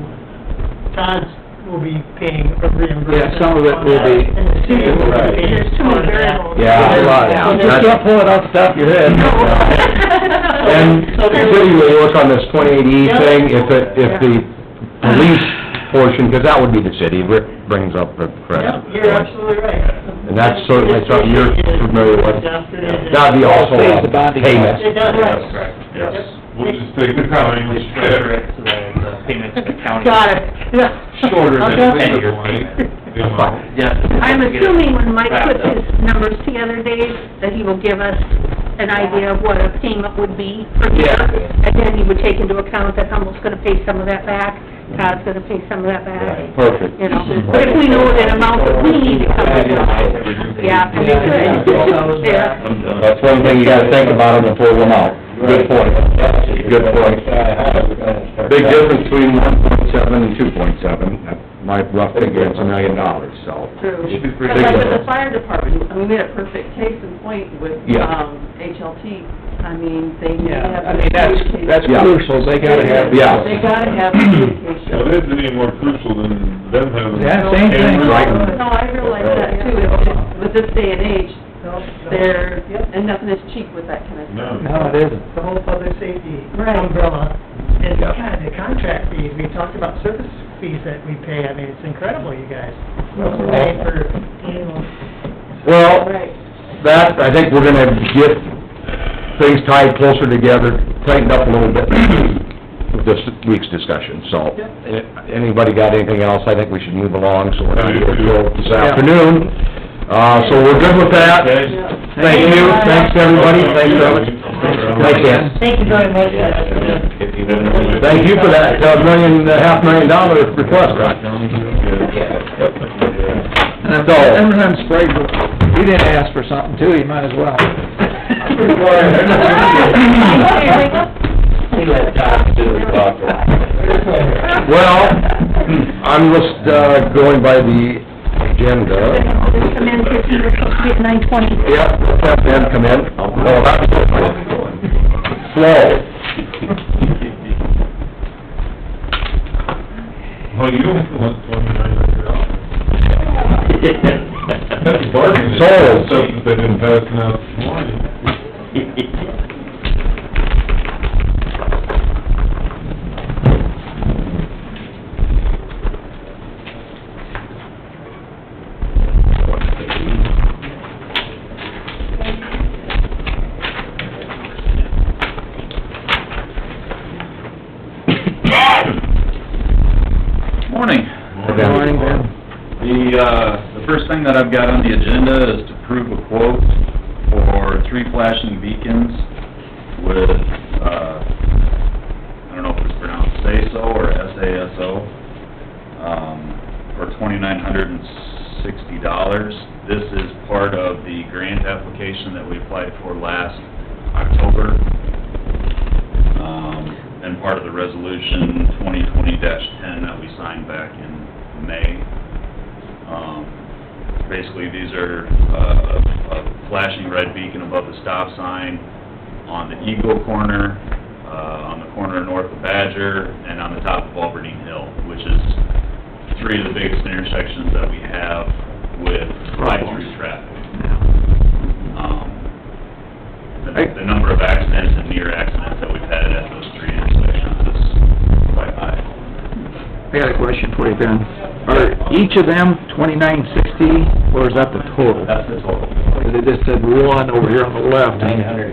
Todd's will be paying a reimbursement. Yeah, some of it on will that, be. And the city will be Right. paying There's too many variables. Yeah, a lot, So just can't pull it off the top of your head. And the city will work on this 28E thing, if the police portion, because that would be the city, Rick brings up the correct. Yep, you're absolutely right. And that's certainly something you're familiar with. That'd be also a payment. It does, right. Yes. We'll just take the time and Structure it so that the payments to the county. Got it, yeah. Shorter than Okay. 10-year payment. Yeah. I'm assuming when Mike puts his numbers together, Dave, that he will give us an idea of what a payment would be per year. And then he would take into account that Humboldt's gonna pay some of that back, Todd's gonna pay some of that back. Perfect. You know, but if we know the amount that we need to cover, yeah. Yeah. That's one thing you gotta think about them before them out. Good point. Good point. Big difference between 1.7 and 2.7. My rough figure is $1 million, so. True. Big But like with the difference. fire department, I mean, we had a perfect case in point with, Yeah. HLT. I mean, they need to Yeah, have. I mean, that's Yeah. crucial, they gotta have. Yeah. They gotta have Well, communication. it isn't any more crucial than them having... Yeah, same thing. No, I realize that too, it's, with this day and age, they're, and nothing is cheap with that kind of stuff. No, it isn't. The whole public safety Right. umbrella. And Yeah. God, the contract fees, we talked about service fees that we pay, I mean, it's incredible, you guys. What we're paying for, you know. Well, Right. that, I think we're gonna get things tied closer together, tightened up a little bit with this week's discussion, so. Anybody got anything else? I think we should move along, so we're not here till this afternoon. So we're good with that. Thank you, thanks everybody, thanks very much. Thanks, Ken. Thank you very much. Thank you for that, $500,000 request, Ron. And I'm sprayed, you didn't ask for something too, you might as well. Well, I'm just, going by the agenda. Just come in, 15, we're supposed to be at 9:20. Yep, have them come in. Oh, that's slow. Well, you don't want $2,900. That's bargaining. Sold. Stuff that they've been passing out this morning. Morning. Good morning, Ben. The first thing that I've got on the agenda is to approve a quote for 3 flashing beacons with, I don't know if it's pronounced SASO or SASO, for $2,960. This is part of the grant application that we applied for last October, and part of the resolution 2020-10 that we signed back in May. Basically, these are a flashing red beacon above the stop sign on the Eagle corner, on the corner north of Badger, and on the top of Albertine Hill, which is 3 of the biggest intersections that we have with drive-through traffic. The number of accidents and near accidents that we've had at those 3 intersections is quite high. I got a question for you, Ben. Are each of them $2,960, or is that the total? That's the total. Because it just said 1 over here on the left.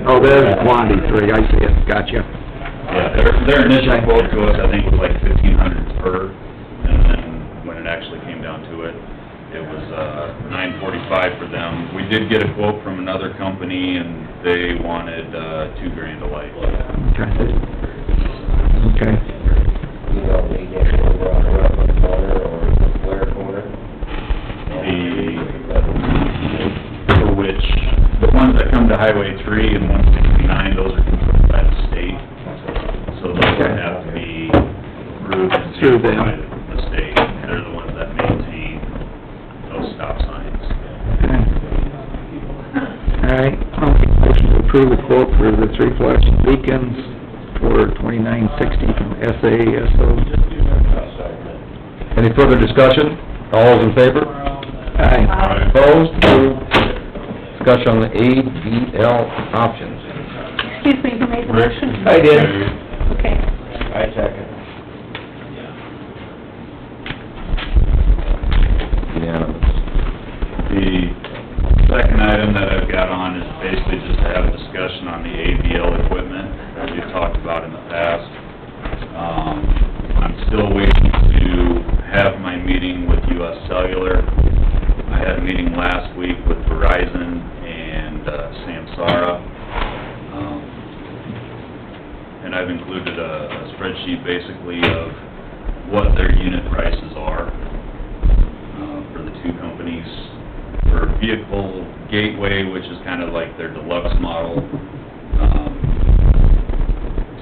Oh, there's quantity 3, I see it, gotcha. Yeah, their initial quote to us, I think, was like $1,500 per, and then when it actually came down to it, it was $945 for them. We did get a quote from another company, and they wanted $2,000 a light. Okay. Okay. You don't need it over on the Rutland corner or the Blair corner? For which, the ones that come to Highway 3 and 169, those are controlled by the state, so those would have to be approved and Through them. certified by the state. They're the ones that maintain those stop signs. approve the quote for the 3 flash beacons for $29.60 from SASO. Any further discussion? All those in favor? Aye. Opposed? Approved. Discussion on the ADL options. Excuse me, who made the motion? I did. Okay. I second. Unanimous. The second item that I've got on is basically just to have a discussion on the ABL equipment that we've talked about in the past. I'm still waiting to have my meeting with US Cellular. I had a meeting last week with Verizon and Samsara. And I've included a spreadsheet basically of what their unit prices are for the two companies. For Vehicle Gateway, which is kind of like their deluxe model,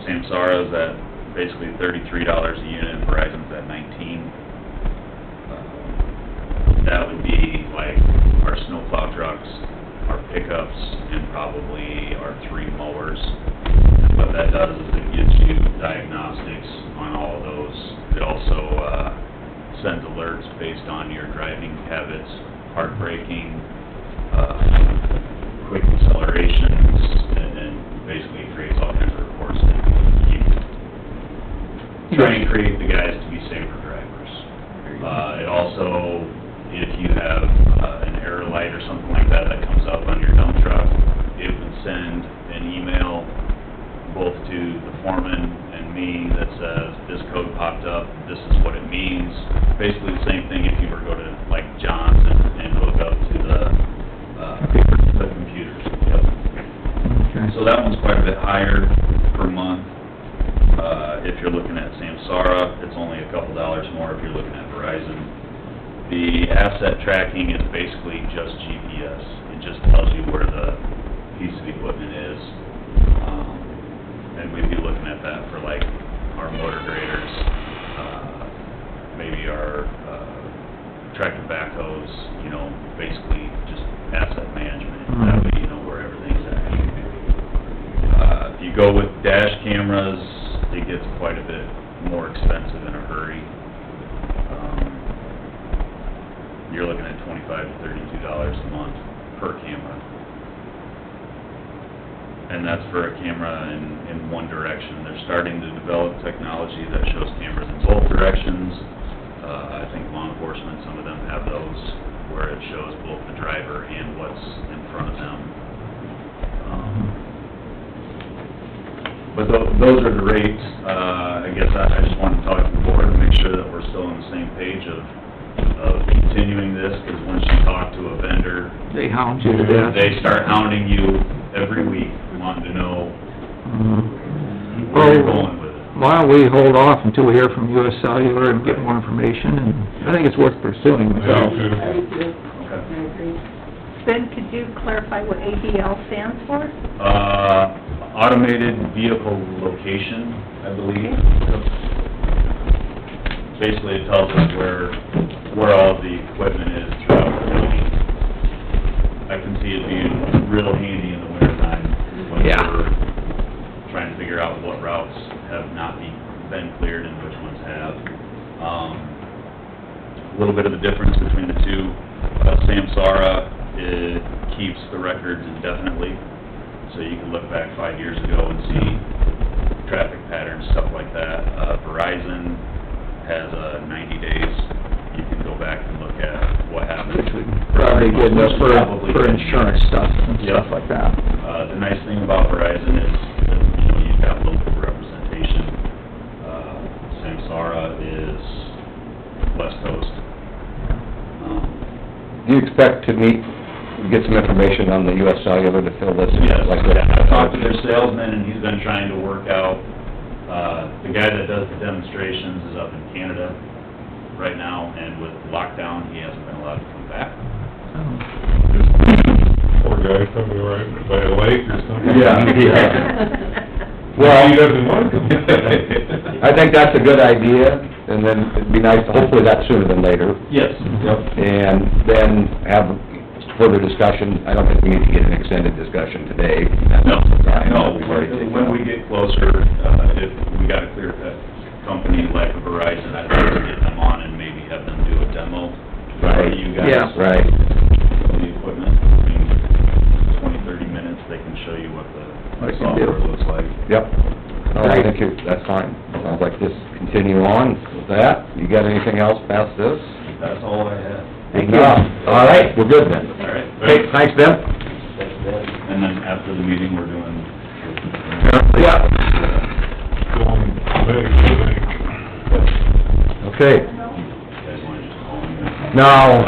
Samsara's at basically $33 a unit, Verizon's at $19. That would be like our snowplow trucks, our pickups, and probably our 3 mowers. What that does is it gives you diagnostics on all of those. It also sends alerts based on your driving habits, hard braking, quick accelerations, and basically creates all kinds of reports that you try and create the guys to be safer drivers. It also, if you have an error light or something like that that comes up on your dump truck, it would send an email both to the foreman and me that says, this code popped up, this is what it means. Basically the same thing if you were to go to like John's and hook up to the computers. Yep. Okay. So that one's quite a bit higher per month. If you're looking at Samsara, it's only a couple dollars more if you're looking at Verizon. The asset tracking is basically just GPS. It just tells you where the piece of equipment is. And we'd be looking at that for like our motor graders, maybe our tractor backhoes, you know, basically just asset management. That way you know where everything's at. If you go with dash cameras, it gets quite a bit more expensive in a hurry. You're looking at $25 to $32 a month per camera. And that's for a camera in one direction. They're starting to develop technology that shows cameras in both directions. I think law enforcement, some of them have those, where it shows both the driver and what's in front of them. But those are the rates. I guess I just wanted to talk to the board and make sure that we're still on the same page of continuing this, because once you talk to a vendor, They hound you to death. they start hounding you every week, wanting to know where you're going with it. Why don't we hold off until we hear from US Cellular and get more information, and I think it's worth pursuing myself. Ben, could you clarify what ADL stands for? Automated Vehicle Location, I believe. Basically, it tells us where all the equipment is throughout the county. I can see it being real handy in the wintertime when we're trying to figure out what routes have not been cleared and which ones have. A little bit of the difference between the two. Samsara, it keeps the records indefinitely, so you can look back 5 years ago and see traffic patterns, stuff like that. Verizon has 90 days. You can go back and look at what happened. Which would probably be good enough for insurance stuff and stuff like that. The nice thing about Verizon is that, you know, you've got local representation. Samsara is West Coast. Do you expect to get some information on the US Cellular to fill this in? Yes, Like I've talked to their salesman, and he's been trying to work out, the guy that does the demonstrations is up in Canada right now, and with lockdown, he hasn't been allowed to come back. Poor guy coming right by a lake or something. Well, He doesn't want to. I think that's a good idea, and then it'd be nice, hopefully that's sooner than later. Yes. And then have further discussion, I don't think we need to get an extended discussion today. No, We've already taken when we get closer, if we got a clear-cut company like Verizon, I'd like to get them on and maybe have them do a demo. Right. You guys. Yeah. Right. Of the equipment, I mean, 20, 30 minutes, they can show you what the What it can do. software looks like. Yep. No, I think that's fine. Sounds like just continue on with that. You got anything else past this? That's all I had. Thank you. All right, we're good then. All right. Hey, thanks, Ben. And then after the meeting, we're doing... Yeah. Okay. You guys want to just call me? Now,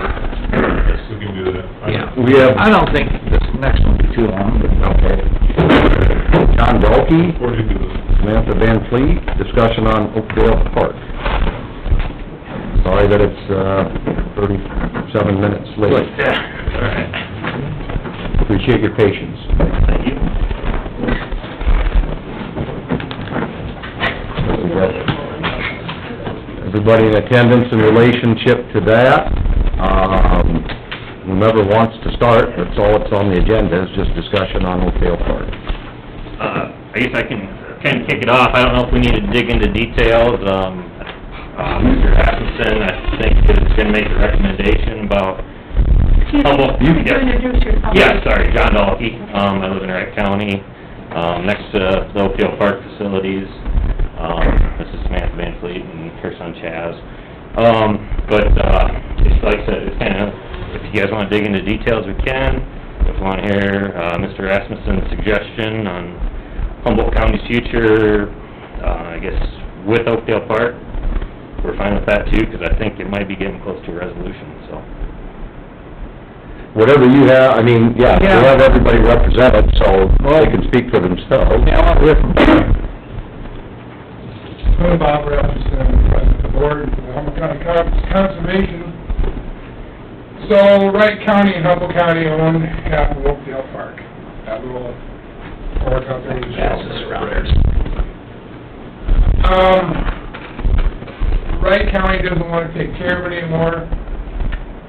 We can do that. Yeah. we have, I don't think this next one will be too long, but... okay. John Dolkey, Before you do this. Samantha Van Fleet, discussion on Oakdale Park. Sorry that it's, 37 minutes late. All right. Appreciate your patience. Thank you. Everybody in attendance in relationship to that, whomever wants to start, that's all that's on the agenda, is just discussion on Oakdale Park. I guess I can kind of kick it off. I don't know if we need to dig into details. Mr. Atkinson, I think, is gonna make a recommendation about Humboldt. Could you introduce yourself? Yeah, sorry, John Dahlke. I live in Wright County, next to the Oakdale Park facilities. This is Samantha Van Fleet and her son Chaz. Just like I said, it's kind of, if you guys wanna dig into details, we can. If you wanna hear, Mr. Rasmussen's suggestion on Humboldt County's future, I guess, with Oakdale Park, we're fine with that too, because I think it might be getting close to a resolution, so. Whatever you have, I mean, yeah, we Yeah. have everybody represented, so they can speak for themselves. Yeah, I'll hear from you. I'm Bob Rasmussen, President of the Board of the Humboldt County Conservation. So, Wright County and Humboldt County own half of Oakdale Park, that little park out there. Wright County doesn't want to take care of it anymore,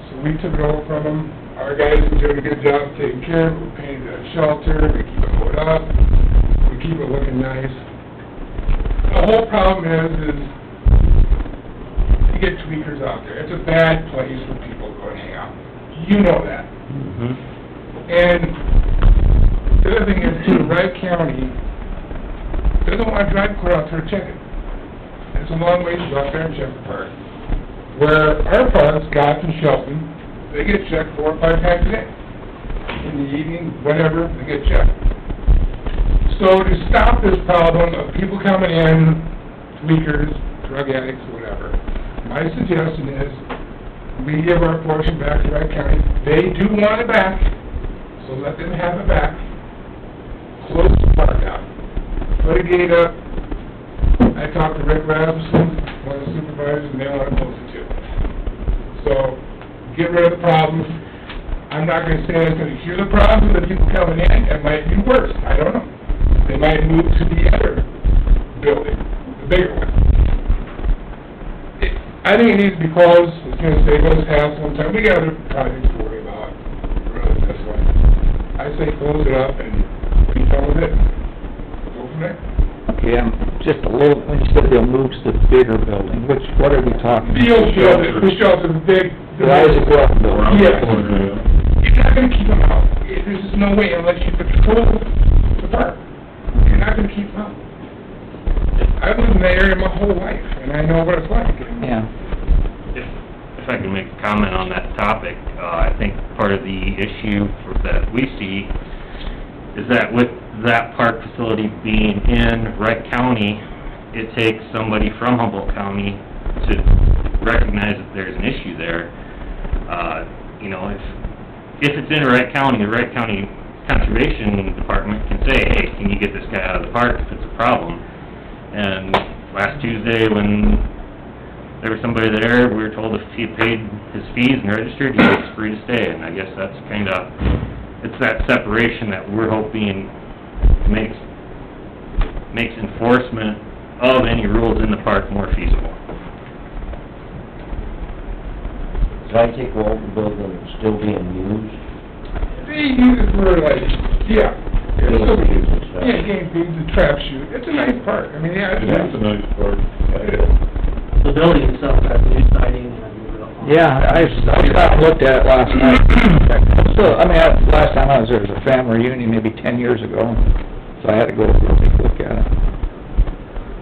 so we took it over from them. Our guys are doing a good job taking care of it, we painted a shelter, we keep it put up, we keep it looking nice. The whole problem is you get tweakers out there. It's a bad place for people to go and hang out. You know that. And the other thing is too, Wright County doesn't want to drive clear out there and check it. It's a long ways to go out there and check the park. Where our parks, Scott and Shelton, they get checked 4 or 5 times a day. In the evening, whatever, they get checked. So to stop this problem of people coming in, tweakers, drug addicts, whatever, my suggestion is we give our portion back to Wright County. They do want it back, so let them have it back. Close the park out. Put a gate up. I talked to Rick Rasmussen, one of the supervisors, and they want to close it too. So, get rid of the problem. I'm not gonna say it's gonna cure the problem of the people coming in. It might be worse. I don't know. They might move to the other building, the bigger one. I think it needs to be closed. It's gonna save us hassle and time. We got other projects to worry about, rather than this one. I say close it up and be done with it. Go from there. Okay, just a little, when you said they'll move to the bigger building, what are we talking? The old shelter, the shelter, the big... The Isaac Rock building? Yes. You're not gonna keep them out. There's just no way unless you patrol the park. You're not gonna keep them out. I've lived in that area my whole life, and I know what it's like. Yeah. If I can make a comment on that topic, I think part of the issue that we see is that with that park facility being in Wright County, it takes somebody from Humboldt County to recognize that there's an issue there. If it's in Wright County, the Wright County Conservation Department can say, hey, can you get this guy out of the park if it's a problem? And last Tuesday, when there was somebody there, we were told if he paid his fees and registered, he was free to stay. And I guess that's it's that separation that we're hoping makes enforcement of any rules in the park more feasible. So I take all the building that's still being used, they use it for like, yeah. Yeah, so, yeah, game feeds and trap shoot. It's a nice park. I mean, yeah, it's nice. It's a nice park. The building itself has new siding and Yeah, I stopped and looked at it last night. So, I mean, last time I was there was a family reunion, maybe 10 years ago, so I had to go over and take a look at it.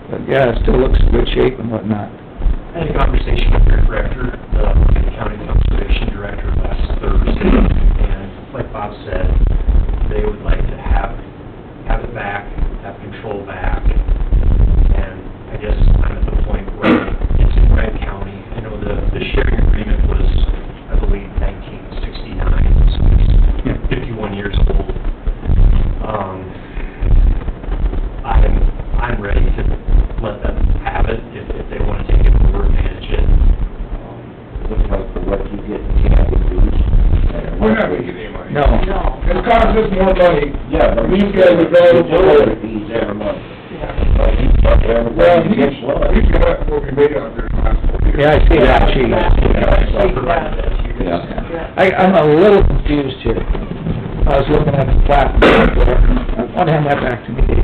But yeah, it still looks in good shape and whatnot. I had a conversation with their director, the county conservation director last Thursday, and like Bob said, they would like to have it back, have control back, and I guess I'm at the point where it's in Wright County. I know the sharing agreement was, I believe, 1969, so it's 51 years old. I'm ready to let them have it if they want to take it over and manage it. Looks like for what you get in camping fees. We're not making any money. No. It costs us more money. Yeah, but These guys are going utility fees every month. But he's got every, Well, he gets one. he's got what we made out there in the last 4 years. Yeah, I see that sheet. Yeah. I'm a little confused here. I was looking at the plat. I want to hand that back to me, Dave.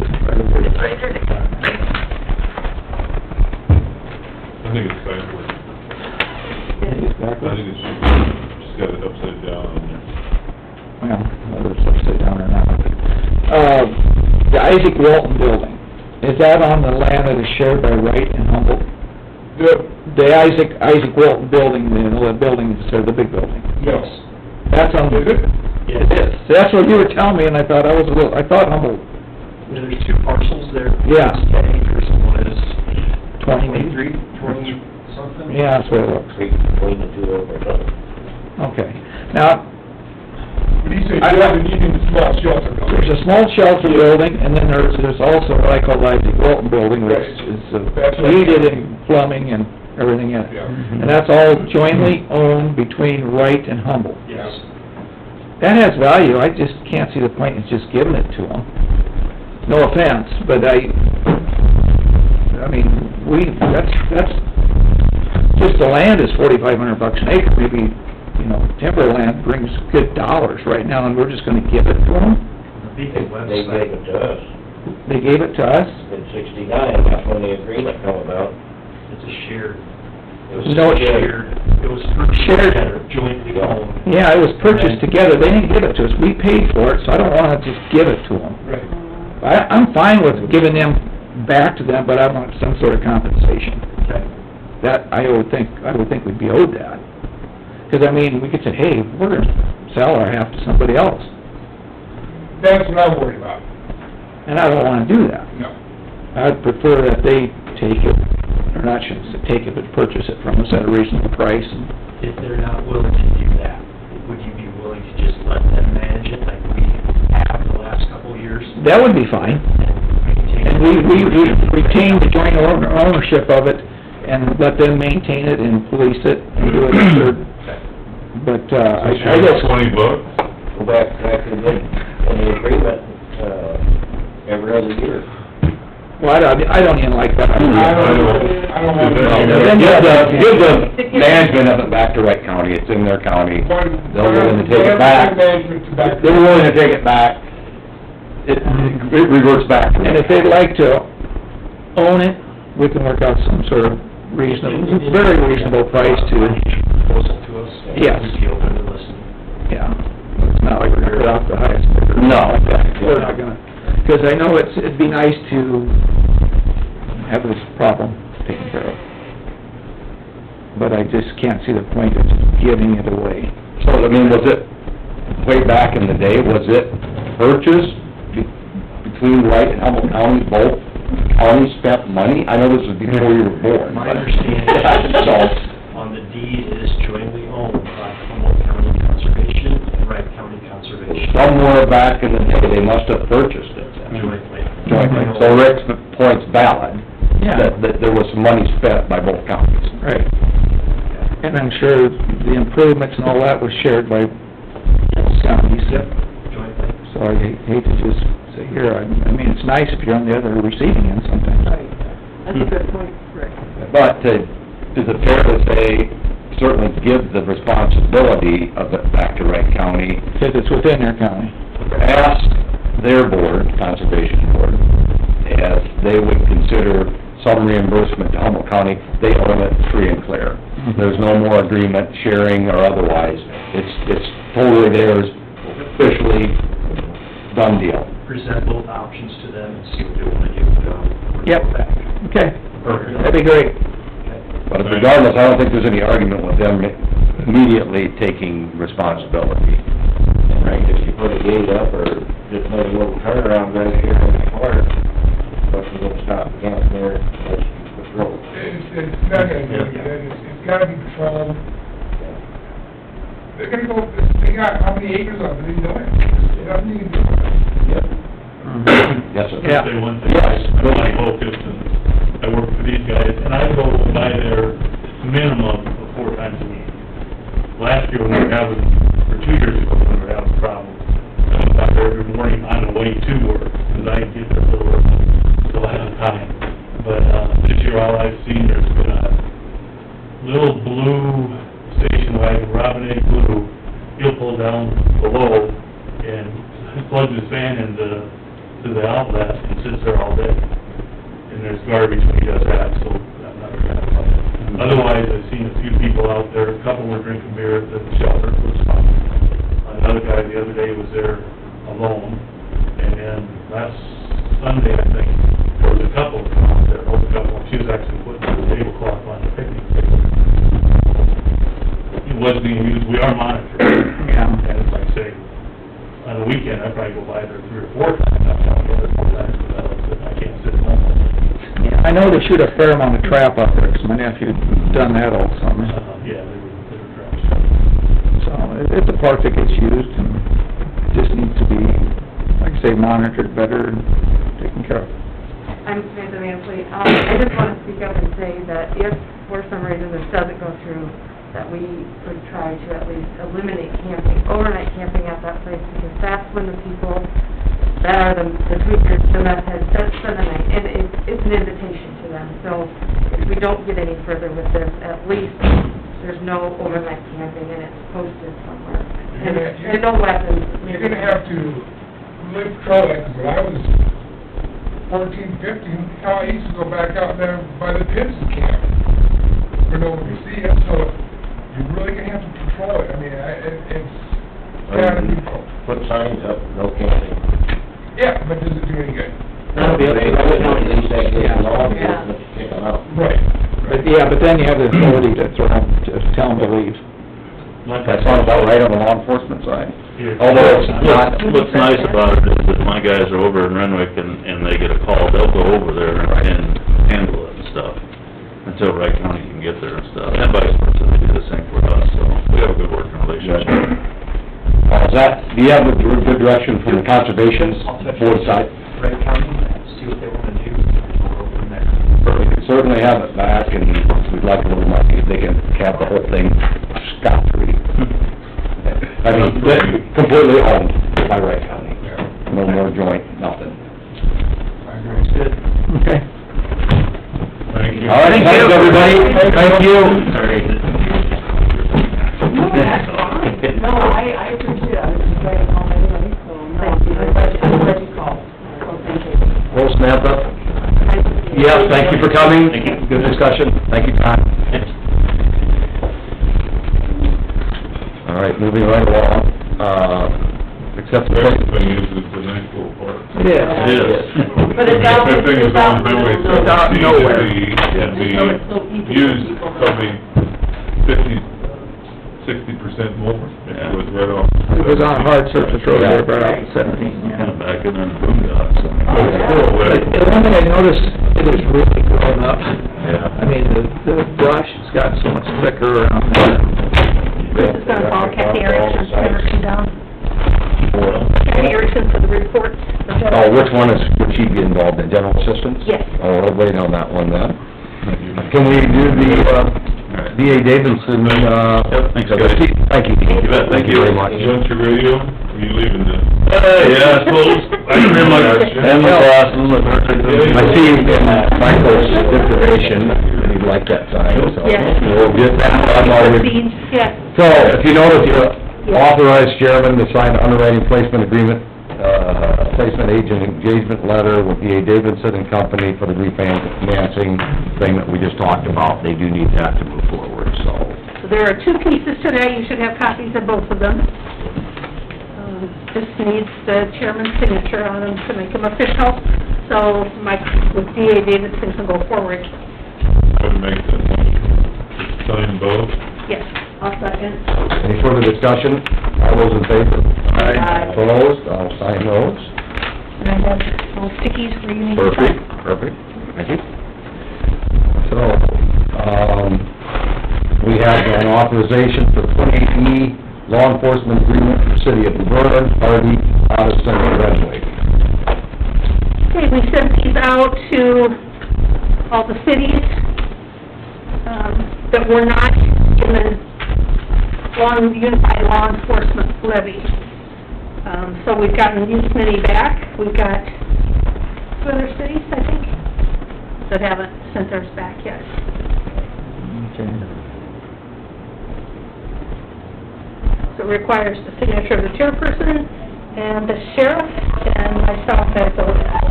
I think it's backward. It's I backwards? think it's just got it upside down on there. Well, whether it's upside down or not. The Isaac Walton Building, is that on the land that is shared by Wright and Humboldt? The Isaac Walton Building, the building, the big building? Yes. That's on... Is it? It is. That's what you were telling me, and I thought I thought Humboldt... There's two parcels there. Yeah. 10 acres, and one is 23? 20 something? Yeah, that's what it looks. Between the two of them. Okay. Now, When you say building, you mean the small shelter building? there's a small shelter building, and then there's also what I call the Isaac Walton Building, which is heated and plumbing and everything in it. Yeah. And that's all jointly owned between Wright and Humboldt. Yes. That has value, I just can't see the point in just giving it to them. No offense, but I mean, that's, just the land is $4,500 an acre, maybe, you know, timber land brings good dollars right now, and we're just gonna give it to them? They gave it to us. They gave it to us? In '69, that's when the agreement come about. It's a shared, No, it was shared. together, jointly owned. Yeah, it was purchased together, they didn't give it to us, we paid for it, so I don't wanna just give it to them. Right. I'm fine with giving them back to them, but I want some sort of compensation. Okay. That, I would think we'd be owed that. 'Cause I mean, we could say, hey, we're gonna sell our half to somebody else, That's what I'm worried about. and I don't wanna do that. No. I'd prefer that they take it, or not shouldn't say take it, but purchase it from us at a reasonable price, and If they're not willing to do that, would you be willing to just let them manage it like we have the last couple of years? that would be fine. And maintain And we retain the joint ownership of it, and let them maintain it and police it, and do it as their, but, I guess... $20? Go back to the agreement, every other year. Well, I don't even like that. I don't want to... Give the management of it back to Wright County, it's in their county. They're willing to take it back. They're willing to take it back. It reverts back. And if they'd like to own it, we can work out some sort of reasonable, very reasonable price to, proposal to us. Yes. We'd be open to listen. yeah. It's not like we're gonna put out the highest bidder. No. We're not gonna, because I know it'd be nice to have this problem taken care of. But I just can't see the point of just giving it away. So, I mean, was it, way back in the day, was it purchased between Wright and Humboldt County, both counties spent money? I know this was before you were born. My but- understanding is, on the deed, it is jointly owned by Humboldt County Conservation and Wright County Conservation. Somewhere back in the day, they must have purchased it then. Jointly. Jointly. So Rick's point's valid. Yeah. That there was some money spent by both counties. Right. And I'm sure the improvements and all that was shared by both counties. Yep, jointly. So I hate to just say, here, I mean, it's nice if you're on the other receiving end sometimes. Right. That's a good point, Rick. But is it fair to say, certainly give the responsibility of it back to Wright County. Because it's within their county. Ask their board, Conservation Board, as they would consider some reimbursement to Humboldt County, they own it free and clear. There's no more agreement, sharing or otherwise. It's totally theirs, officially done deal. Present both options to them and see what they wanna do. Yep. Okay, Perfect. that'd be great. But regardless, I don't think there's any argument with them immediately taking responsibility. Right, if you put a gate up or just make a little turnaround right here in the park, but you don't stop camping there, that's patrol. It's not gonna be, it's gotta be patrolled. They're gonna go, they got how many acres of it, they know it, they don't need to do it. Yep. Yes, sir. Yeah. Say one thing, I'm my focus, and I work for these guys, and I go by there minimum of 4 times a week. Last year, when we were having, or 2 years ago, when we were having problems, I went by there every morning on the way to work, because I get there a little ahead of time. But, this year, all I've seen, there's been a little blue station wagon, Robin A. Blue, he'll pull down below and plugs his fan into the outlet and sits there all day. And there's garbage when he does that, so I'm not very happy about it. Otherwise, I've seen a few people out there, a couple were drinking beer at the shelter, which was fine. Another guy the other day was there alone, and then last Sunday, I think, there was a couple out there, there was a couple, she was actually putting the tablecloth on the picnic table. It was being used, we are monitoring. Yeah. And like I say, on the weekend, I probably go by there 3 or 4 times, I'm telling you, 4 times, but I can't sit home. Yeah, I know they shoot a fair amount of trap up there, 'cause my nephew's done that all summer. Yeah, they were trash. So, it's a park that gets used, and it just needs to be, like I say, monitored better and taken care of. I'm Samantha Mansley. I just want to speak up and say that if for some reason this doesn't go through, that we would try to at least eliminate camping, overnight camping at that place, because that's when the people that are the tweakers, the meth heads, that's for the night, and it's an invitation to them. So if we don't get any further with this, at least there's no overnight camping, and it's posted somewhere. And no weapons. You're gonna have to really patrol that, 'cause when I was 14, 15, I used to go back out there by the pits and camp. For no one to see it, so you're really gonna have to patrol it. I mean, it's gotta be patrolled. Put signs up, no camping. Yeah, but does it do any good? That'll be up to the At least they get Yeah. law enforcement to kick them out. Right. But, yeah, but then you have the authority to throw them, to tell them to leave. That's not about right on the law enforcement side. Yeah. Although it's not, What's nice about it is that my guys are over in Renwick and they get a call, they'll go over there and handle it and stuff, until Wright County can get there and stuff, and vice versa, they do the same for us, so we have a good working relationship. do you have a good direction from the conservation board side? Wright County, see what they wanna do, we'll go from there. We can certainly have it back, and we'd like a little money, if they can have the whole thing scot-free. I mean, completely owned by Wright County. No more joint, nothing. Good. Okay. Thank you. All right, thanks, everybody. Thank you. No, I appreciate it. I was just writing home anyway, so, no, I'm glad you called. So, thank you. Well, Samantha? Yes, thank you for coming. Thank you. Good discussion. Thank you, Todd. All right, moving right along, accept the... Thing is, it's a nice little park. Yeah. It is. But it's out, That thing is on Highway It's out 17, nowhere. it'd be So it's so easy for used people to- probably 60% more, if it was right off. It was on a hard surface road there, right out to 17, yeah. Kind of back in there in the boondocks. But the one thing I noticed, it is really grown up. Yeah. I mean, the brush has got so much thicker around there. This is gonna call Kathy Erickson, never come down. Kathy Erickson for the reports. Oh, which one would she be involved in, general assistance? Yes. Oh, we'll wait on that one then. Can we do the, B.A. Davidson, Yep, thanks, guys. Thank you. You bet, thank you. Very much. You want your radio? Are you leaving this? Yeah, I suppose, I can bring my, And my glasses, I see in Michael's information, he'd like that signed, so Yes. we'll get that done while we... Proceed, yes. So, if you notice, you authorize chairman to sign the underwriting placement agreement, placement agent engagement letter with D.A. Davidson and Company for the refinancing thing that we just talked about. They do need that to move forward, so. So there are two pieces to that, you should have copies of both of them. This needs the chairman's signature on them to make them official, so Mike with D.A. Davidson can go forward. I would make that motion. Sign both. Yes, I'll second. Any further discussion? All those in favor? Aye. Opposed? I'll sign those. And I have little stickies for you need to sign. Perfect, thank you. So, we have an authorization for 28E law enforcement agreement for the city of Laverne, Hardy, Addison, and Renwick. Okay, we sent these out to all the cities, that were not in the unified law enforcement levy. So we've gotten these many back. We've got two other cities, I think, that haven't sent theirs back yet. So it requires the signature of the chairperson and the sheriff and myself as a witness.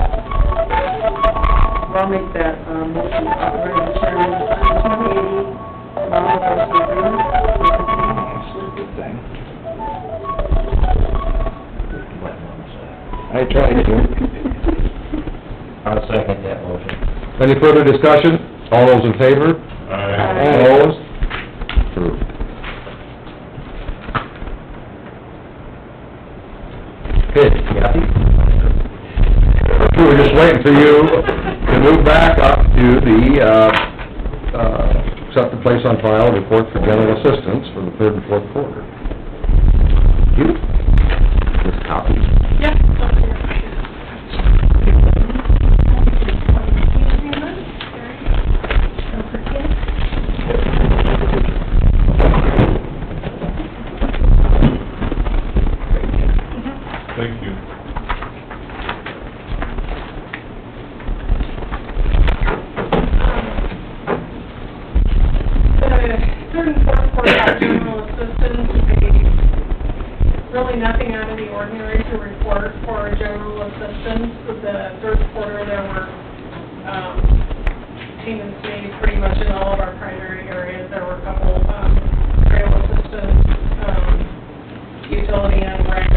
I'll make that, motion to authorize the chairman to sign the 2080 law enforcement agreement. That's a good thing. I tried to. I'll second that motion. Any further discussion? All those in favor? Aye. Opposed? Approved. Good, Kathy? We were just waiting for you to move back up to the, accept the place on file and report for general assistance for the third and fourth quarter. You? This copy? Yeah. Thank you. Third and fourth quarter general assistance, really nothing out of the ordinary to report for general assistance. The third quarter, there were, payments made pretty much in all of our primary areas. There were a couple, trail assistance, utility and rent,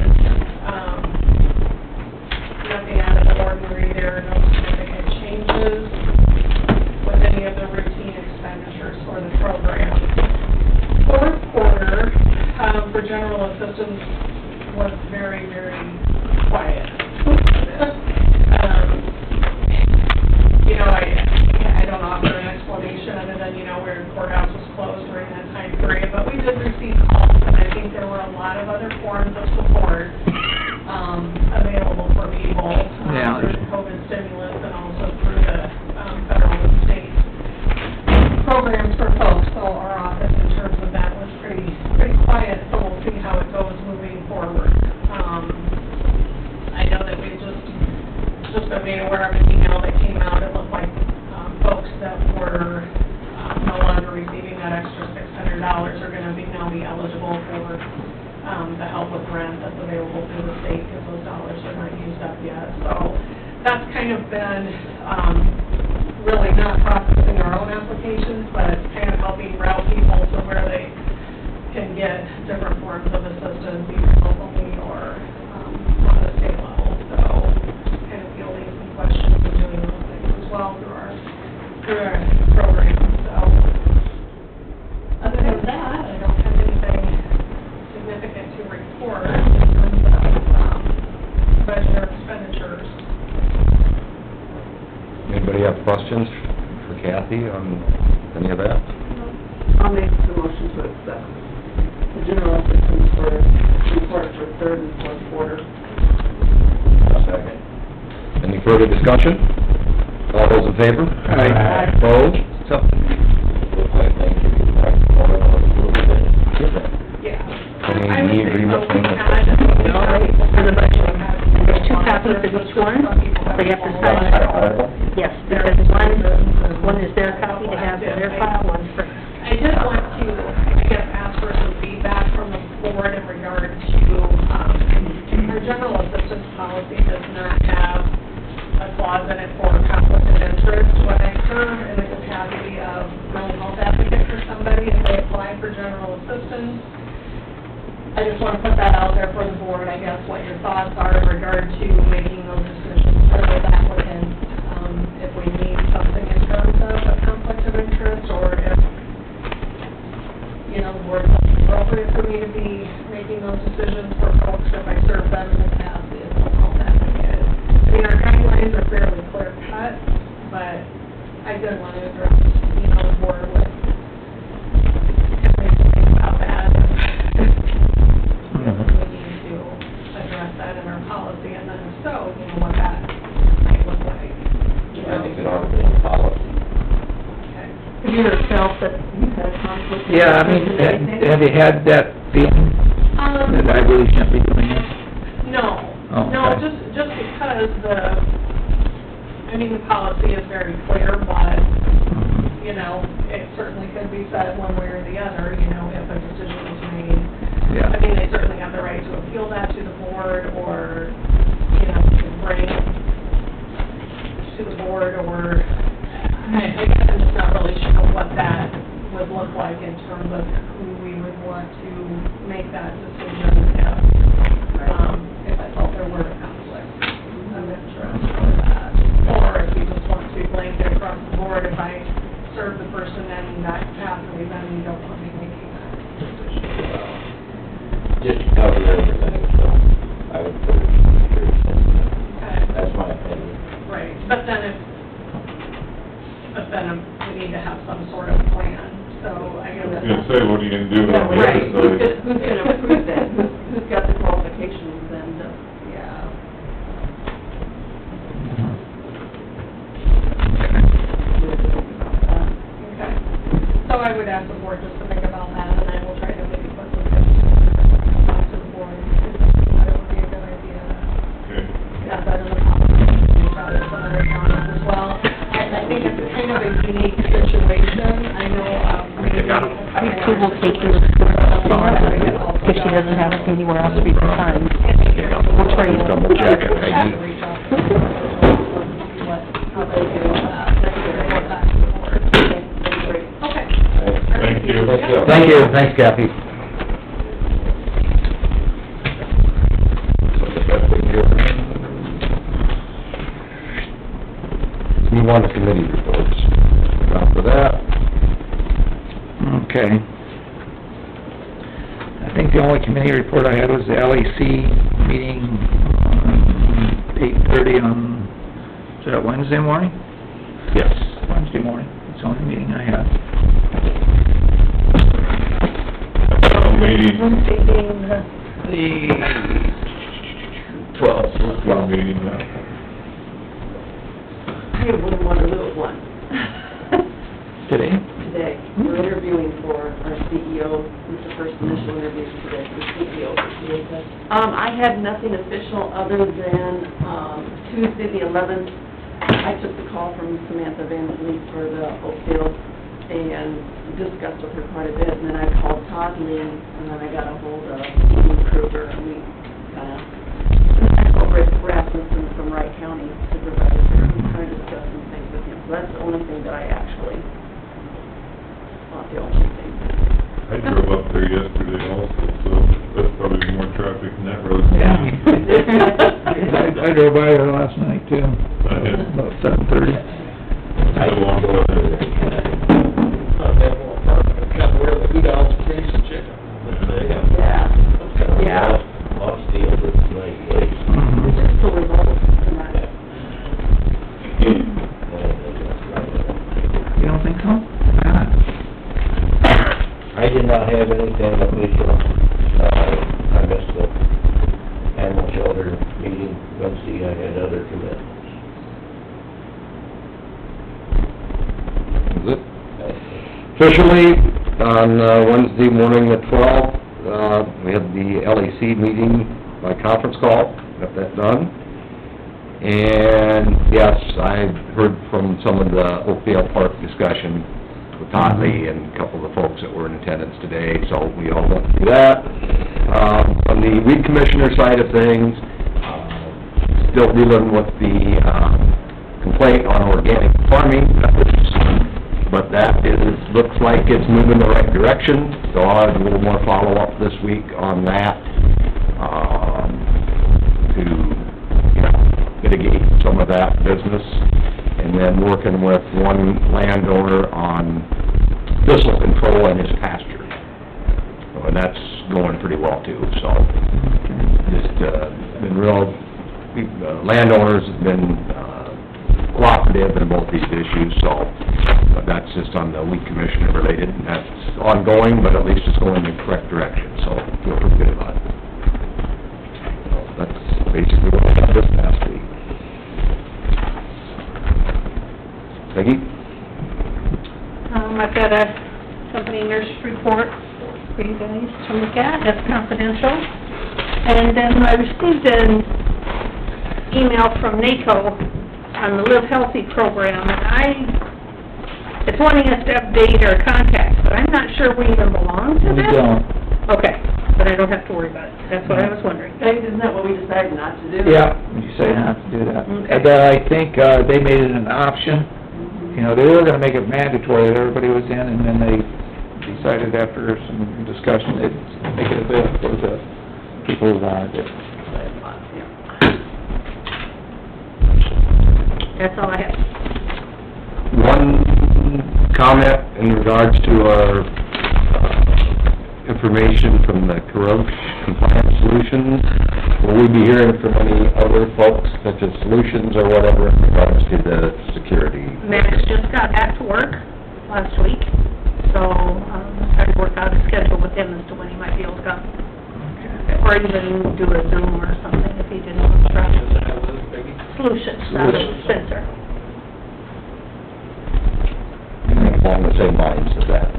nothing out of the ordinary there, no significant changes with any of the routine expenditures for the program. Fourth quarter, for general assistance was very, very quiet. You know, I don't offer an explanation other than, you know, where courthouse was closed during that time period, but we did receive calls, and I think there were a lot of other forms of support, available for people, through the COVID stimulus and also through the, federal and state programs for folks, so our office in terms of that was pretty quiet, so we'll see how it goes moving forward. I know that we just been made aware of an email that came out, it looked like, folks that were, no longer receiving that extra $600 are gonna now be eligible for, the help with rent that's available through the state, because those dollars are not used up yet, so that's kind of been, really not processing our own applications, but it's kind of helping route people to where they can get different forms of assistance, either locally or, on the state level, so kind of fielding some questions and doing those things as well through our program, so. Other than that, I don't have anything significant to report in terms of, budget or expenditures. Anybody have questions for Kathy on any of that? I'll make the motion to accept the general assistance for report for third and fourth quarter. Second. Any further discussion? All those in favor? Aye. Opposed? So. Yeah. Any agreement from the... For the budget, there's two copies of each one, so you have to sign. Yes, because one is their copy to have in their I just wanna put that out there for the board, I guess, what your thoughts are in regard to making those decisions for those applicants. If we need something in terms of a conflict of interest, or if, you know, the board thinks it's appropriate for me to be making those decisions for folks if I served them in the past, is how that is. I mean, our guidelines are fairly clear cut, but I did want to address, you know, the board with, if we think about that, we need to address that in our policy, and then if so, you know, what that might look like. I think it ought to be in policy. Okay. Have you ever felt that you had a conflict? of Yeah, I mean, interest in anything? have you had that feeling that I really shouldn't be doing this? No, Oh, no, okay. just because the policy is very clear, but, you know, it certainly could be said one way or the other, you know, if a decision is made. Yeah. I mean, they certainly have the right to appeal that to the board, or, you know, to bring to the board, or, I guess I'm just not really sure what that would look like in terms of who we would want to make that decision if I felt there were a conflict of interest or that. Or if you just want to blanket across the board, if I serve the person in that capacity, then you don't want me making that decision, so. Just to cover everything, so I would put it here. Okay. That's my opinion. Right, but then we need to have some sort of plan, so I guess. I was gonna say, what are you gonna do on the other Right, side? who's gonna approve that? Who's got the qualifications then to, Yeah. Okay. So I would ask the board just to think about that, and I will try to maybe put some tips to the board. That would be a good idea. Okay. Yeah, that is a policy, probably some other counties as well. I think it's kind of a unique situation. I know, Who will take this if she doesn't have it anywhere else to be consigned? We'll trade. Double check it, Peggy. How they do, report back to the board. Okay. Thank you. Thank you, thanks Kathy. So the best thing here. Move on to committee reports. After that. Okay. I think the only committee report I had was the LEC meeting on 8:30 on, is that Wednesday morning? Yes. Wednesday morning, it's the only meeting I had. Meeting, The 12 meeting, I have one Waterloo at one. Today? Today. We're interviewing for our CEO. It's the first initial interview today for CEO. I had nothing official other than, Tuesday the 11th, I took the call from Samantha Van Vliet for the Oakdale and discussed with her quite a bit, and then I called Todd Lee, and then I got a hold of Ian Kruger, and we kinda, Rick Rasmussen from Wright County Supervisor, and kind of discussed some things with him. So that's the only thing that I actually, not the only thing. I drove up there yesterday also, so that's probably more traffic than that road. Yeah. I drove by there last night too, about 7:30. I walked over there. Yeah. Lost deals with nice place. It's just the results from that. You don't think so? I did not have anything official. I missed the animal shelter meeting Wednesday. I had other commitments. Is it? Officially, on Wednesday morning at 12, we had the LEC meeting by conference call, got that done. And yes, I heard from some of the Oakdale Park discussion with Todd Lee and a couple of the folks that were in attendance today, so we all went through that. On the weed commissioner side of things, still dealing with the complaint on organic farming, that was but that looks like it's moving the right direction, so I'll have a little more follow-up this week on that, to, mitigate some of that business, and then working with one landowner on thistle control in his pasture. So, and that's going pretty well too, so, just, been real, landowners have been, cooperative in both these issues, so, but that's just on the weed commissioner related, and that's ongoing, but at least it's going in the correct direction, so feel pretty good about it. So that's basically what I got this past week. Peggy? I've got a company nurse report for you guys to look at, that's confidential. And then I received an email from NACO on the Live Healthy program, and it's wanting us to update our contacts, but I'm not sure we even belong to this. We don't. Okay, but I don't have to worry about it, that's what I was wondering. Isn't that what we decided not to do? Yeah, you say not to do that. Okay. But I think, they made it an option. You know, they were gonna make it mandatory that everybody was in, and then they decided after some discussion, they'd make it available for the people who wanted it. That's all I have. One comment in regards to our, information from the corrosion compliance solutions. Will we be hearing from any other folks, such as Solutions or whatever, in regards to the security? Max just got back to work last week, so, trying to work out a schedule with him as to when he might be able to come. Or even do a Zoom or something if he didn't want to try. Solutions, out of Spencer. Along the same lines as that.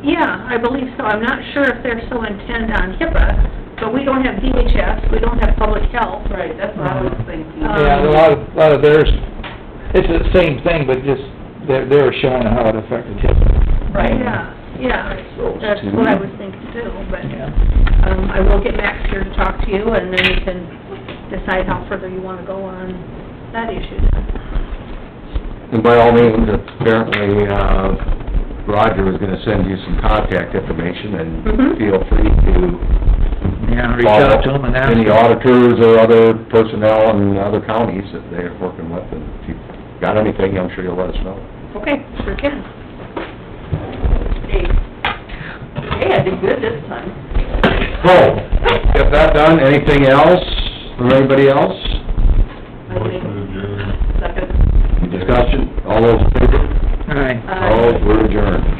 Yeah, I believe so. I'm not sure if they're so intent on HIPAA, but we don't have DHS, we don't have public health. Right, that's what I was thinking. Yeah, a lot of theirs, it's the same thing, but just, they're showing how it affected HIPAA. Right, yeah, that's what I was thinking too, but, Yeah. I will get Max here to talk to you, and then you can decide how further you wanna go on that issue. And by all means, apparently, Roger was gonna send you some contact information, and Mhm. feel free to Yeah, reach out to them and ask any them. auditors or other personnel in other counties that they're working with, and if you've got anything, I'm sure you'll let us know. Okay, sure can. Hey, I did good this time. So, get that done, anything else from anybody else? Second. Any discussion, all those in favor? All right. All, we're adjourned.